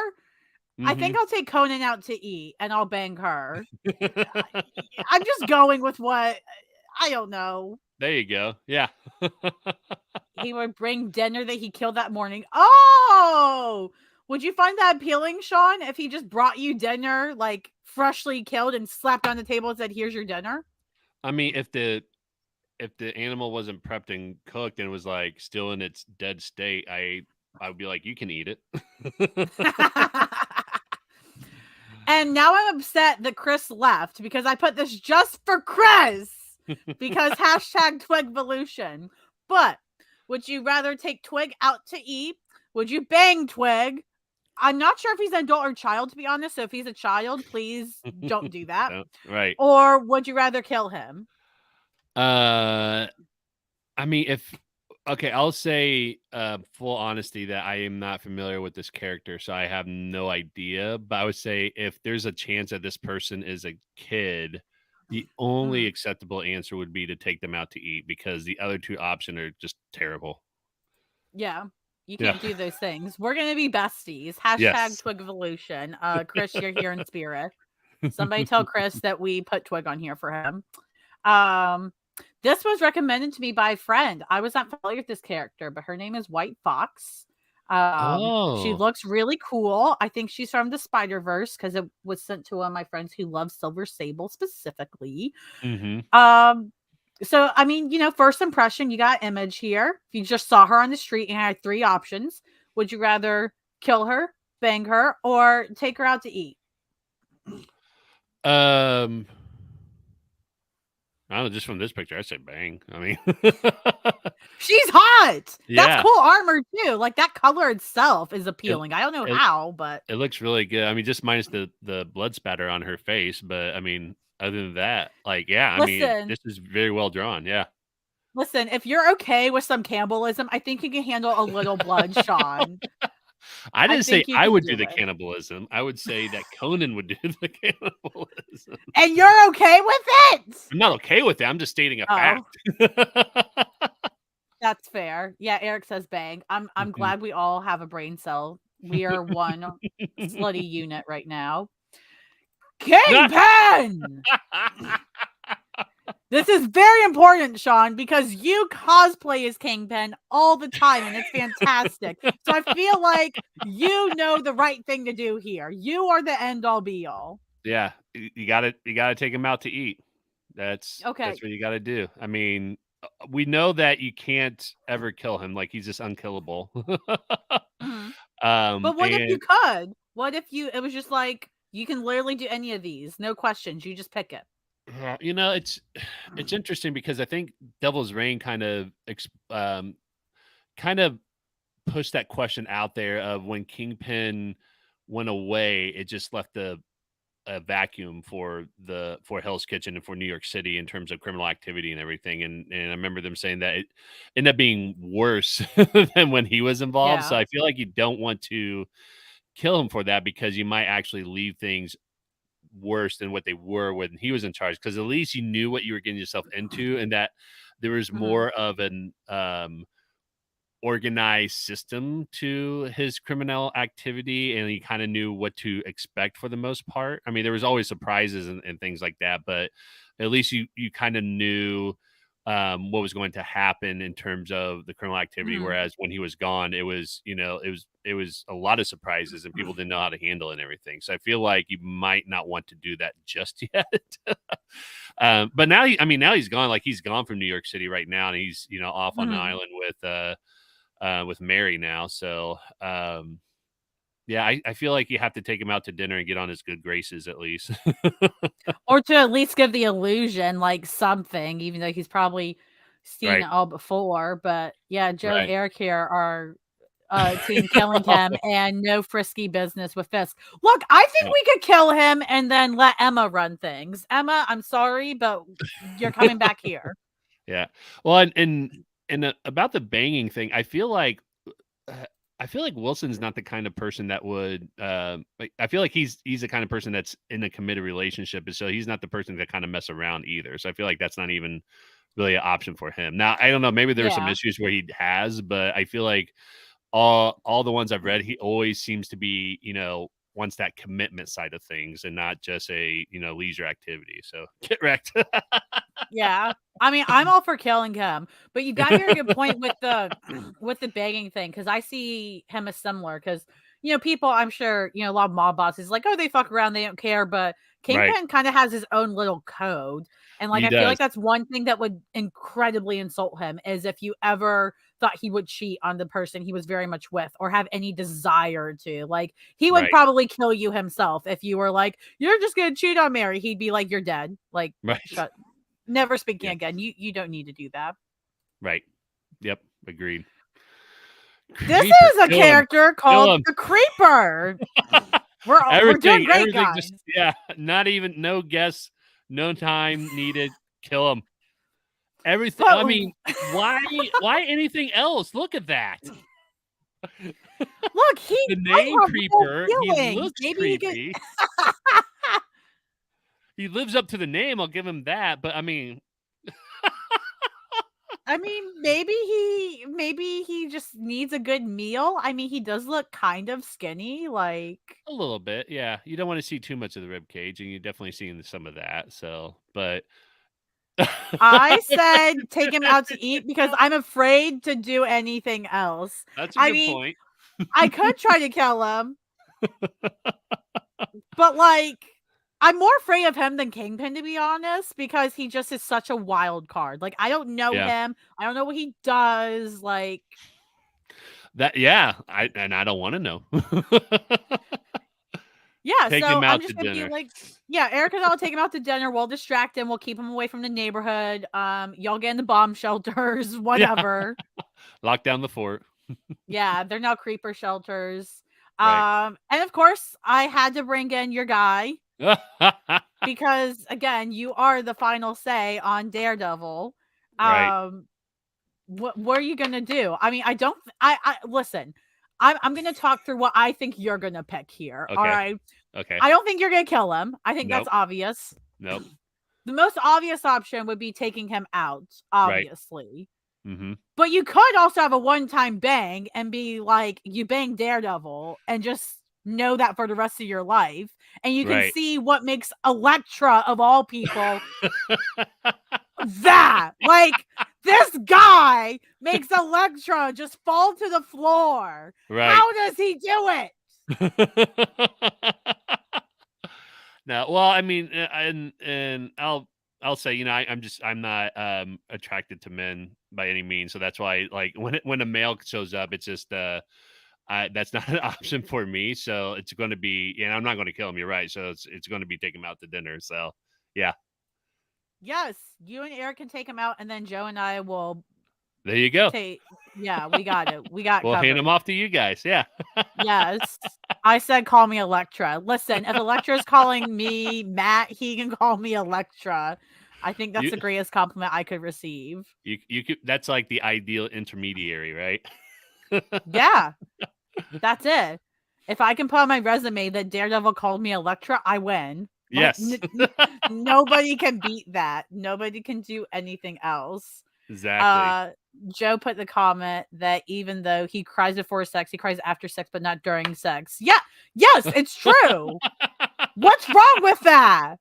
I think Mhm. I'll take Conan out to eat and I'll bang her. I'm just going with what I don't know. There you go. Yeah. He would bring dinner that he killed that morning. Oh, would you find that appealing, Sean, if he just brought you dinner, like freshly killed and slapped on the table and said, here's your dinner? I mean, if the animal wasn't prepped and cooked and was like still in its dead state, I would be like, you can eat it. And now I'm upset that Chris left because I put this just for Chris because hashtag Twigvolution. But would you rather take Twig out to eat? Would you bang Twig? I'm not sure if he's an adult or child, to be honest. So if he's a child, please don't do that. Right. Or would you rather kill him? I mean, I'll say full honesty that I am not familiar with this character, so I have no idea. But I would say if there's a chance that this person is a kid, the only acceptable answer would be to take them out to eat because the other two options are just terrible. Yeah. You Yeah. can't do those things. We're going to be besties. Hashtag Yes. Twigvolution. Chris, you're here in spirit. Somebody tell Chris that we put Twig on here for him. This was recommended to me by a friend. I was not familiar with this character, but her name is White Fox. She Oh. looks really cool. I think she's from the Spider-Verse because it was sent to one of my friends who loves Silver Sable specifically. Mhm. So I mean, first impression, you got Image here. If you just saw her on the street and had 3 options, would you rather kill her, bang her, or take her out to eat? I don't know, just from this picture, I say bang. I mean, She's hot. Yeah. That's cool armor too. Like that color itself is appealing. I don't know it- how, but it looks really good. I mean, just minus the blood spatter on her face, but I mean, other than that, like, yeah, I mean, listen, this is very well drawn. Yeah. if you're okay with some cannibalism, I think you can handle a little blood, Sean. I didn't say think you I can would do do the it. cannibalism. I would say that Conan would do the cannibalism. And you're okay with it? I'm not okay with it. I'm just stating a Oh. fact. That's fair. Yeah, Eric says bang. I'm Mhm. glad we all have a brain cell. We are one slutty unit right now. Kingpin! This is very important, Sean, because you cosplay as Kingpin all the time, and it's fantastic. So I feel like you know the right thing to do here. You are the end all be all. Yeah, you got to take him out to eat. That's Okay. That's what you got to do. I mean, we know that you can't ever kill him. Like he's just unkillable. But what if you could? What if it was just like you can literally do any of these, no questions. You just pick it. You know, it's interesting because I think Devil's Reign kind of pushed that question out there of when Kingpin went away, it just left a vacuum for Hell's Kitchen and for New York City in terms of criminal activity and everything. And I remember them saying that it ended up being worse than when he was involved. So Yeah. I feel like you don't want to kill him for that because you might actually leave things worse than what they were when he was in charge, because at least you knew what you were getting yourself into, and that there was Mhm. more of an organized system to his criminal activity, and he kind of knew what to expect for the most part. I mean, there was always surprises and things like that, but at least you kind of knew what was going to happen in terms of the criminal activity. Mhm. Whereas when he was gone, it was, it was a lot of surprises, and people didn't know how to handle it and everything. So I feel like you might not want to do that just yet. But now, now he's gone. Like, he's gone from New York City right now, and he's, off on an Mhm. island with Mary now. So yeah, I feel like you have to take him out to dinner and get on his good graces at least. Or to at least give the illusion, like, something, even though he's probably seen it Right, all before, but, yeah, Joe and right. Eric here are, Team Killingham and no frisky business with Fisk. Look, I think Yeah. we could kill him and then let Emma run things. Emma, I'm sorry, but you're coming back here. Yeah. Well, and about the banging thing, uh, I feel like Wilson's not the kind of person that would like, I feel like he's the kind of person that's in a committed relationship, and so he's not the person that kind of mess around either. So I feel like that's not even really an option for him. Now, I don't know, maybe there are some Yeah. issues where he has, but I feel like all the ones I've read, he always seems to be, wants that commitment side of things and not just a, leisure activity. So get wrecked. Yeah. I mean, I'm all for killing him, but you got your good point with the with the begging thing, because I see him as similar. Because people, I'm sure, a lot of mob bosses like, oh, they fuck around, they don't care, but Right. Kingpin kind of has his own little code, and like He I feel does. like that's one thing that would incredibly insult him is if you ever thought he would cheat on the person he was very much with or have any desire to. Like, he would Right. probably kill you himself if you were like, you're just gonna cheat on Mary. He'd be like, you're dead. Like, Right. shut. Never speaking Yeah. again. You don't need to do that. Right. Yep. Agreed. This Creeper. is a Kill him. character Kill called him. the Creeper. We're doing great, Everything guys. just, yeah, not even, no guess, no time needed. Kill him. Everything. But I mean, why anything else? Look at that. look, he The might name have real Creeper, he feelings. looks Maybe he could. creepy. He lives up to the name, I'll give him that, but I mean, I mean, maybe he just needs a good meal. I mean, he does look kind of skinny. Like, a little bit, yeah. You don't wanna see too much of the rib cage, and you're definitely seeing some of that, so, but I said, take him out to eat because I'm afraid to do anything else. That's a I good mean, point. I could try to kill him, but, like, I'm more afraid of him than Kingpin, to be honest, because he just is such a wild card. Like, I don't know Yeah. him. I don't know what he does. Like, Yeah, I don't wanna know. yeah, Take so him I'm out to just gonna be dinner. like, yeah, Eric and I'll take him out to dinner. We'll distract him. We'll keep him away from the neighborhood. Y'all get in the bomb shelters, Yeah. whatever. Lock down the fort. Yeah, they're now creeper shelters. Right. And of course, I had to bring in your guy because again, you are the final say on Daredevil. Right. Um, what are you gonna do? I mean, I don't. I listen. I'm gonna talk through what I think you're gonna pick here. All Okay. right. Okay. I don't think you're gonna kill him. I think that's Nope. obvious. Nope. The most obvious option would be taking him out, Right. obviously. Mhm. But you could also have a one-time bang and be like, you bang Daredevil and just know that for the rest of your life. And you can Right. see what makes Elektra, of all people, that. Like, this guy makes Elektra just fall to the floor. Right. How does he do it? No, well, I mean, and I'll say, I'm not attracted to men by any means, so that's why, like, when a male shows up, it's just that's not an option for me. So it's going to be, and I'm not going to kill him. You're right. So it's going to be taking him out to dinner. So yeah, Yes, you and Eric can take him out, and then Joe and I will there you go. take. Yeah, we got it. We got We'll hand him covered. off to you guys. Yeah. Yes. I said call me Elektra. Listen, if Elektra's calling me Matt, he can call me Elektra. I think that's You the greatest compliment I could receive. you could, that's like the ideal intermediary, right? Yeah, that's it. If I can put on my resume that Daredevil called me Elektra, I win. Like Yes. nobody can beat that. Nobody can do anything else. Exactly. Uh, Joe put the comment that even though he cries before sex, he cries after sex, but not during sex. Yeah, yes, it's true. What's wrong with that?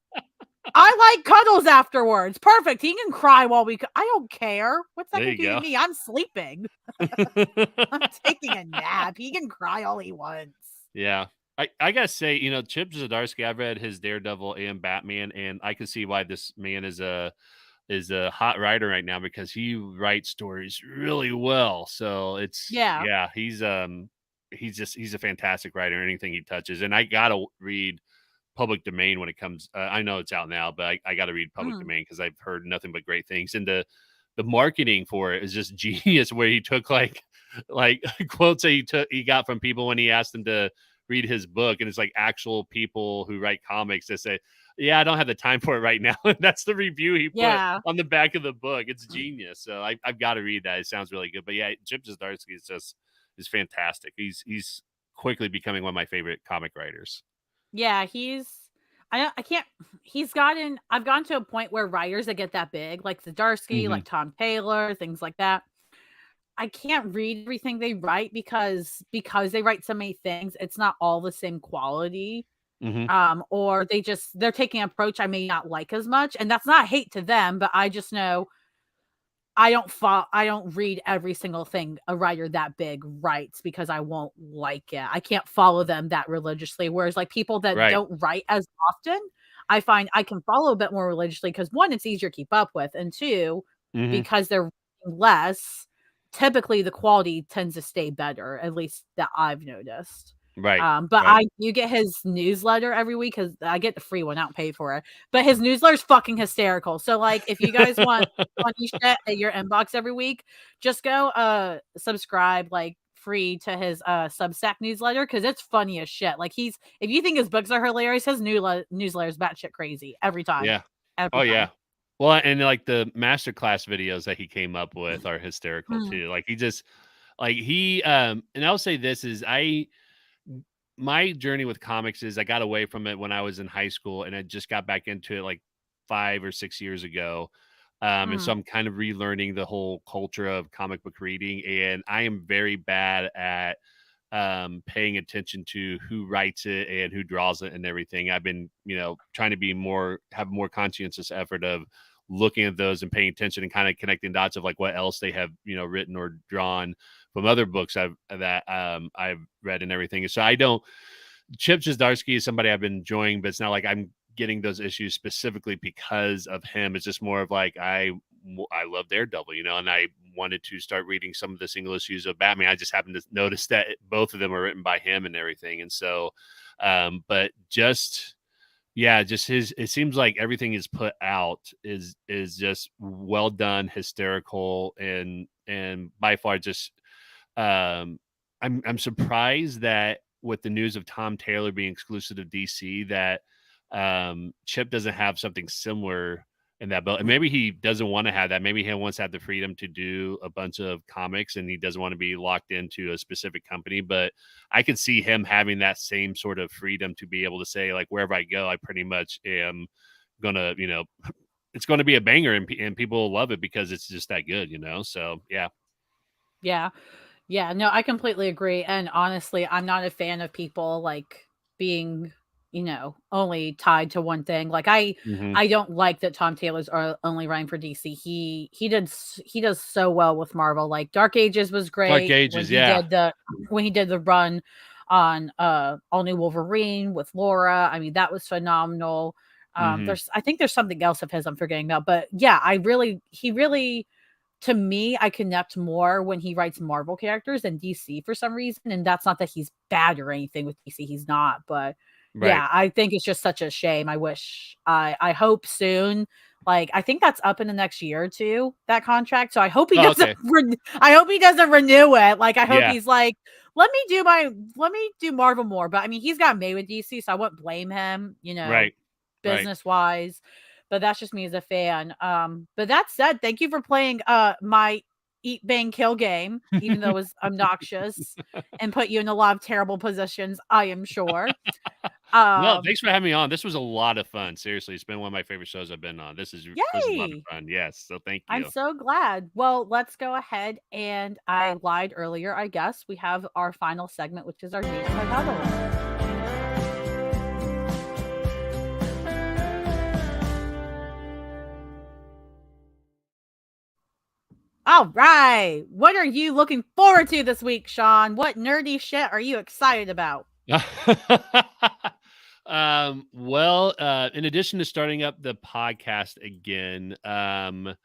I like cuddles afterwards. Perfect. He can cry while I don't care. What's that There gonna you do to go. me? I'm sleeping. I'm taking a nap. He can cry all he wants. Yeah. I gotta say, Chip Zdarsky, I've read his Daredevil and Batman, and I can see why this man is a hot writer right now because he writes stories really well. So Yeah. he's a fantastic writer. Anything he touches, and I gotta read Public Domain when it comes. I know it's out now, but I got to read Public Mm. Domain because I've heard nothing but great things. And the marketing for it is just genius. Where he took like quotes that he got from people when he asked them to read his book, and it's like actual people who write comics that say, "Yeah, I don't have the time for it right now." And that's the review he put Yeah. on the back of the book. It's genius. So I've got to read that. It sounds really good. But yeah, Chip Zdarsky is fantastic. He's quickly becoming one of my favorite comic writers. Yeah, I can't I've gotten to a point where writers that get that big, like Zdarsky, Hmm. like Tom Taylor, things like that. I can't read everything they write because they write so many things, it's not all the same quality. Hmm. Or they're taking an approach I may not like as much. And that's not hate to them, but I just know I don't read every single thing a writer that big writes because I won't like it. I can't follow them that religiously. Whereas like people that Right. don't write as often, I find I can follow a bit more religiously because one, it's easier to keep up with, and two, Hmm. because they're writing less, typically the quality tends to stay better, at least that I've noticed. Right. But Right. you get his newsletter every week because I get the free one. I don't pay for it, but his newsletter is fucking hysterical. So like, if you guys want funny shit at your inbox every week, just go subscribe like free to his Substack newsletter because it's funny as shit. Like if you think his books are hilarious, his newsletter is batshit crazy every time. Yeah. Oh Every yeah. time. Well, and like the masterclass videos that he came up with are hysterical Mm, too. Like he just like he and I'll say this is I my journey with comics is I got away from it when I was in high school and I just got back into it like 5 or 6 years ago. And so mm, I'm kind of relearning the whole culture of comic book reading, and I am very bad at paying attention to who writes it and who draws it and everything. I've been, trying to have more conscientious effort of looking at those and paying attention and kind of connecting dots of like what else they have, written or drawn from other books I've read and everything. And so I don't Chip Zdarsky is somebody I've been enjoying, but it's not like I'm getting those issues specifically because of him. It's just more of like I love Daredevil, and I wanted to start reading some of the single issues of Batman. I just happened to notice that both of them are written by him and everything, and so, but just yeah, just it seems like everything is put out is just well done, hysterical, and by far just um, I'm surprised that with the news of Tom Taylor being exclusive to DC, that Chip doesn't have something similar in that belt. And maybe he doesn't want to have that. Maybe he wants to have the freedom to do a bunch of comics, and he doesn't want to be locked into a specific company. But I could see him having that same sort of freedom to be able to say, like, wherever I go, I pretty much am gonna, it's going to be a banger, and people will love it because it's just that good. So yeah. yeah. Yeah, no, I completely agree. And honestly, I'm not a fan of people like being, only tied to one thing. Like Hmm. I don't like that Tom Taylor's are only writing for DC. He does so well with Marvel. Like Dark Ages was Dark great Ages, yeah. when he did the run on All New Wolverine with Laura. I mean, that was phenomenal. Hmm. I think there's something else of his I'm forgetting about, but yeah, he really to me, I connect more when he writes Marvel characters than DC for some reason. And that's not that he's bad or anything with DC. He's not. But Right. yeah, I think it's just such a shame. I hope soon. Like I think that's up in the next year or two, that contract. So I hope he Oh, doesn't okay. I hope he doesn't renew it. Like I hope Yeah. he's like, let me do Marvel more. But I mean, he's got made with DC, so I wouldn't blame him, Right. Right. business wise, but that's just me as a fan. But that said, thank you for playing my eat, bang, kill game, even though it was obnoxious and put you in a lot of terrible positions, I am sure. Well, thanks for having me on. This was a lot of fun. Seriously, it's been one of my favorite shows I've been on. Was a lot of Yay! fun. Yes, so thank I'm you. so glad. Well, let's go ahead, and I lied earlier, I guess. We have our final segment, which is our Neighborhood Huddle. All right. What are you looking forward to this week, Sean? What nerdy shit are you excited about? Well, in addition to starting up the podcast again, I'm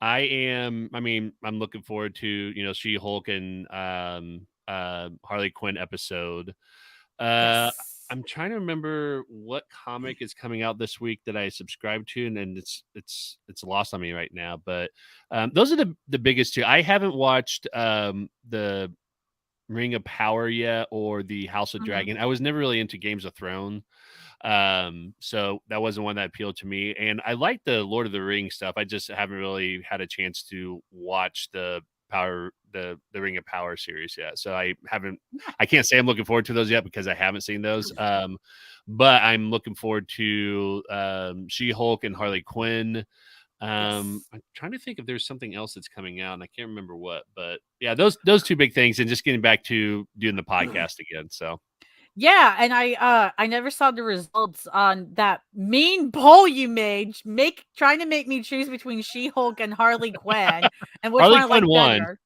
looking forward to, She-Hulk and Harley Quinn episode. Yes. I'm trying to remember what comic is coming out this week that I subscribe to, and it's lost on me right now. But those are the biggest two. I haven't watched the Ring of Power yet or the House of Mhm. Dragon. I was never really into Games of Thrones. So that wasn't one that appealed to me. And I like the Lord of the Rings stuff. I just haven't really had a chance to watch the Ring of Power series yet. So I can't say I'm looking forward to those yet because I haven't seen those. But I'm looking forward to She-Hulk and Harley Quinn. I'm Yes. trying to think if there's something else that's coming out, and I can't remember what, but yeah, those two big things, and just getting back to doing the podcast again. So Yeah, and I never saw the results on that mean poll you made, trying to make me choose between She-Hulk and Harley Quinn and which one Harley I Quinn like won. better.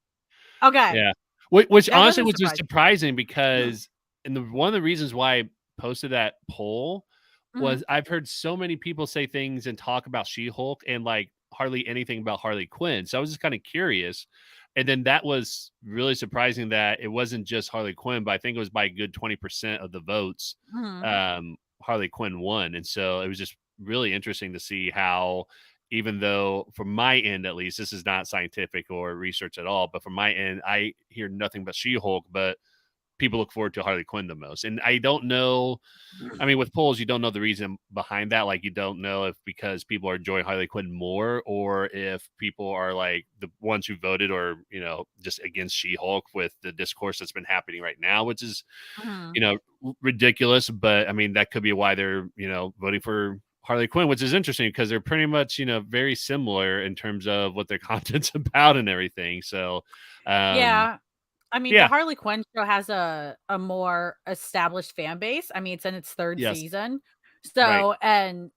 Okay. Yeah. Which That honestly doesn't was just surprise surprising because one of the reasons why I posted that poll me. Mhm. was I've heard so many people say things and talk about She-Hulk and like hardly anything about Harley Quinn. So I was just kind of curious. And then that was really surprising that it wasn't just Harley Quinn, but I think it was by a good 20% of the votes. Mhm. Harley Quinn won. And so it was just really interesting to see how, even though from my end, at least, this is not scientific or research at all, but from my end, I hear nothing but She-Hulk, but people look forward to Harley Quinn the most. And I don't know. I mean, with polls, you don't know the reason behind that. Like, you don't know if because people are enjoying Harley Quinn more, or if people are like the ones who voted, or just against She-Hulk with the discourse that's been happening right now, which is Mhm. ridiculous. But I mean, that could be why they're voting for Harley Quinn, which is interesting because they're pretty much very similar in terms of what their content's about and everything. So, um, Yeah. I mean, the yeah, Harley Quinn show has a more established fan base. I mean, it's in its 3rd yes, season. right, So, and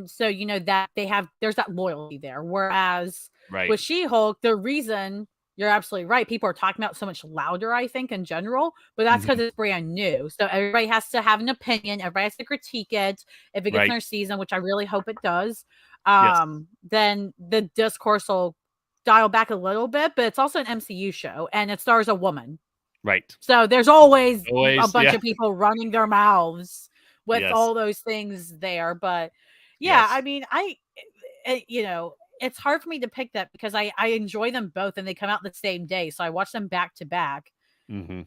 so, that there's that loyalty there. Whereas right, with She-Hulk, the reason you're absolutely right, people are talking about it so much louder, I think, in general, but that's because mhm, it's brand new. So everybody has to have an opinion, everybody has to critique it. If it gets right, another season, which I really hope it does, yes, then the discourse will dial back a little bit, but it's also an MCU show and it stars a woman. right, So there's always a always, bunch yeah, of people running their mouths with yes, all those things there. But yeah, I yes, mean, it's hard for me to pick that because I enjoy them both and they come out the same day. So I watch them back to back. hmm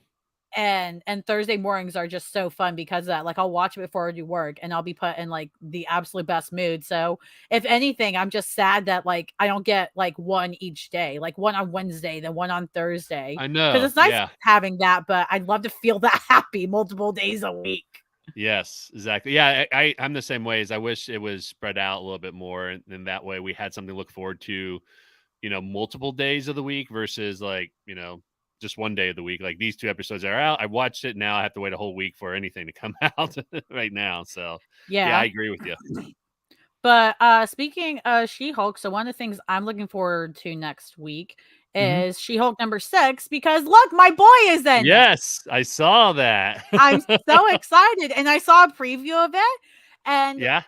And Thursday mornings are just so fun because of that. Like I'll watch it before I do work and I'll be put in like the absolute best mood. So if anything, I'm just sad that like I don't get like one each day, like one on Wednesday, then one on Thursday. I Because know, it's nice yeah. having that, but I'd love to feel that happy multiple days a week. Yes, exactly. Yeah, I'm the same way. As I wish it was spread out a little bit more, and that way we had something to look forward to, multiple days of the week versus like, just one day of the week. Like these two episodes are out. I watched it. Now I have to wait a whole week for anything to come out right now. So yeah, I Yeah. agree with you. But speaking of She-Hulk, so one of the things I'm looking forward to next week hmm is She-Hulk number 6 because look, my boy is in it. Yes, I saw that. I'm so excited, and I saw a preview of it, and Yeah,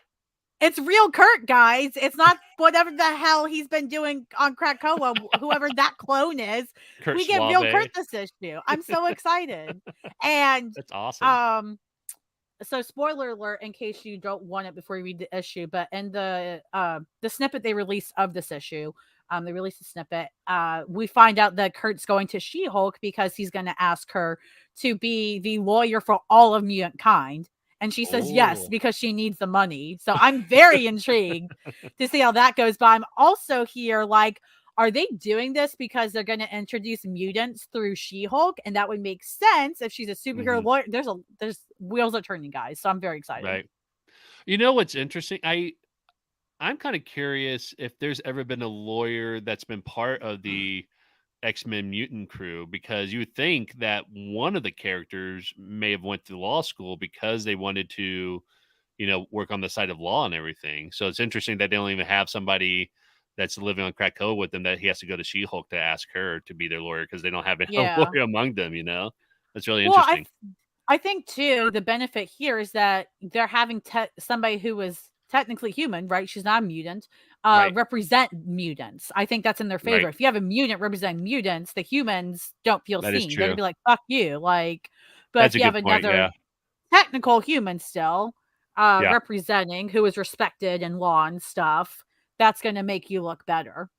it's real Kurt, guys. It's not whatever the hell he's been doing on Krakoa, whoever that clone is. Kurt We get real Kurt Suave. this issue. I'm so excited. And That's awesome. um so spoiler alert in case you don't want it before you read the issue, but in the snippet they released of this issue, they released a snippet. We find out that Kurt's going to She-Hulk because he's going to ask her to be the lawyer for all of mutant kind. And she says yes Oh, because she needs the money. So I'm very intrigued to see how that goes. But I'm also here like, are they doing this because they're going to introduce mutants through She-Hulk, and that would make sense if she's a superhero Hmm. lawyer? There's wheels are turning, guys. So I'm very excited. Right. You know what's interesting? I'm kind of curious if there's ever been a lawyer that's been part of the X-Men mutant crew, because you would think that one of the characters may have went to law school because they wanted to, work on the side of law and everything. So it's interesting that they don't even have somebody that's living on Krakoa with them, that he has to go to She-Hulk to ask her to be their lawyer because they don't have a Yeah. lawyer among them. That's really Well, interesting. I think too the benefit here is that they're having somebody who is technically human, right? She's not a mutant. Right. Represent mutants. I think that's in their favor. Right. If you have a mutant representing mutants, the humans don't feel That is seen. They're gonna true. be like, "Fuck you!" Like, but That's if a you have good point. another Yeah. technical human still Yeah. representing who is respected in law and stuff, that's gonna make you look better.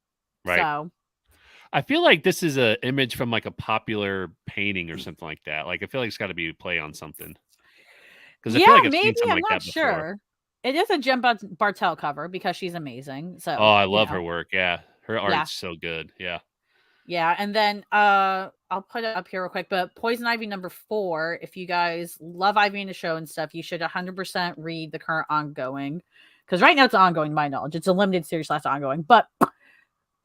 Right. So I feel like this is a image from like a popular painting or something like that. Like I feel like it's got to be a play on something, because I yeah, feel like I've seen maybe something I'm like not that before. sure. It is a Jim Bartel cover because she's amazing. Oh, So I love her work. Yeah, her yeah. art's so good. Yeah. Yeah, and then I'll put it up here real quick, but Poison Ivy #4, if you guys love Ivy in the show and stuff, you should 100% read the current ongoing, because right now it's ongoing to my knowledge. It's a limited series / ongoing, but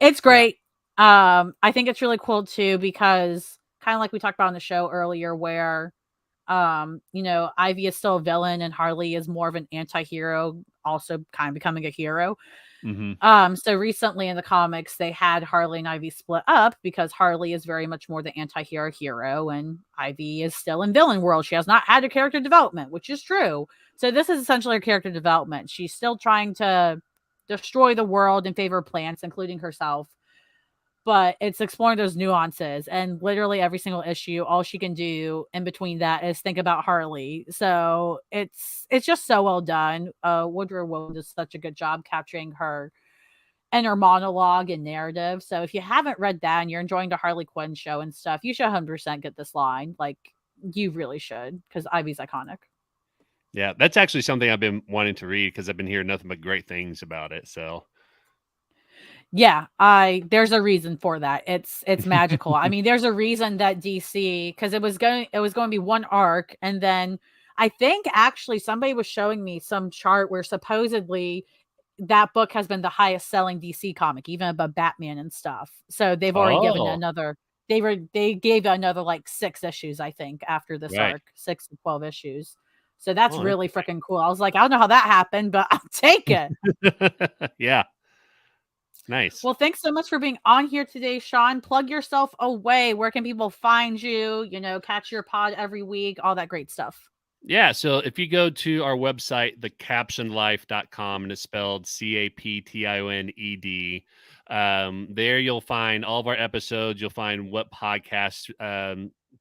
it's Yeah. great. I think it's really cool too because kind of like we talked about on the show earlier, where Ivy is still a villain and Harley is more of an anti-hero, also kind of becoming a hero. Hmm. So recently in the comics, they had Harley and Ivy split up because Harley is very much more the anti-hero hero, and Ivy is still in villain world. She has not had a character development, which is true. So this is essentially her character development. She's still trying to destroy the world in favor of plants, including herself. But it's exploring those nuances, and literally every single issue, all she can do in between that is think about Harley. So it's just so well done. Woodrow Wilson does such a good job capturing her inner monologue and narrative. So if you haven't read that and you're enjoying the Harley Quinn show and stuff, you should 100% get this line. Like, you really should, because Ivy's iconic. Yeah, that's actually something I've been wanting to read because I've been hearing nothing but great things about it. So Yeah, there's a reason for that. It's magical. I mean, there's a reason that DC, because it was going to be one arc, and then I think actually somebody was showing me some chart where supposedly that book has been the highest selling DC comic, even above Batman and stuff. So they've already given oh, another. They gave another like 6 issues, I think, after this right. arc, 6 to 12 issues. So that's Oh, really freaking cool. I was like, I don't know how that happened, but I'll take it. interesting. Yeah, nice. Well, thanks so much for being on here today, Sean. Plug yourself away. Where can people find you? Catch your pod every week, all that great stuff. Yeah, so if you go to our website, thecaptionlife.com, and it's spelled CAPTIONED, there you'll find all of our episodes. You'll find what podcast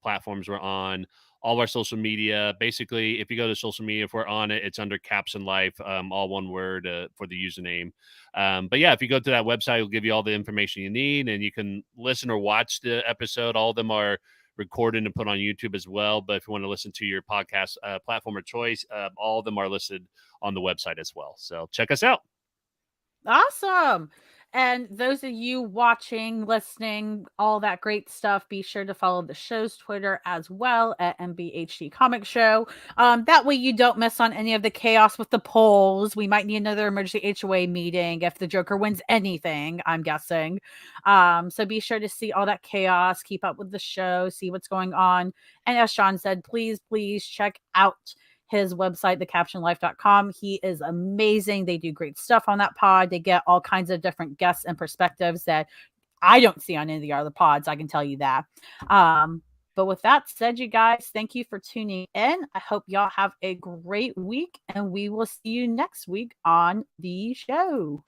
platforms we're on, all of our social media. Basically, if you go to social media, if we're on it, it's under Caption Life, all one word for the username. But yeah, if you go to that website, it'll give you all the information you need, and you can listen or watch the episode. All of them are recorded and put on YouTube as well. But if you want to listen to your podcast platform of choice, all of them are listed on the website as well. So check us out. Awesome. And those of you watching, listening, all that great stuff, be sure to follow the show's Twitter as well at NBHD Comic Show. That way you don't miss on any of the chaos with the polls. We might need another emergency HOA meeting if the Joker wins anything, I'm guessing. So be sure to see all that chaos, keep up with the show, see what's going on. And as Sean said, please check out his website, thecaptionlife.com. He is amazing. They do great stuff on that pod. They get all kinds of different guests and perspectives that I don't see on any of the other pods. I can tell you that. But with that said, you guys, thank you for tuning in. I hope y'all have a great week, and we will see you next week on the show.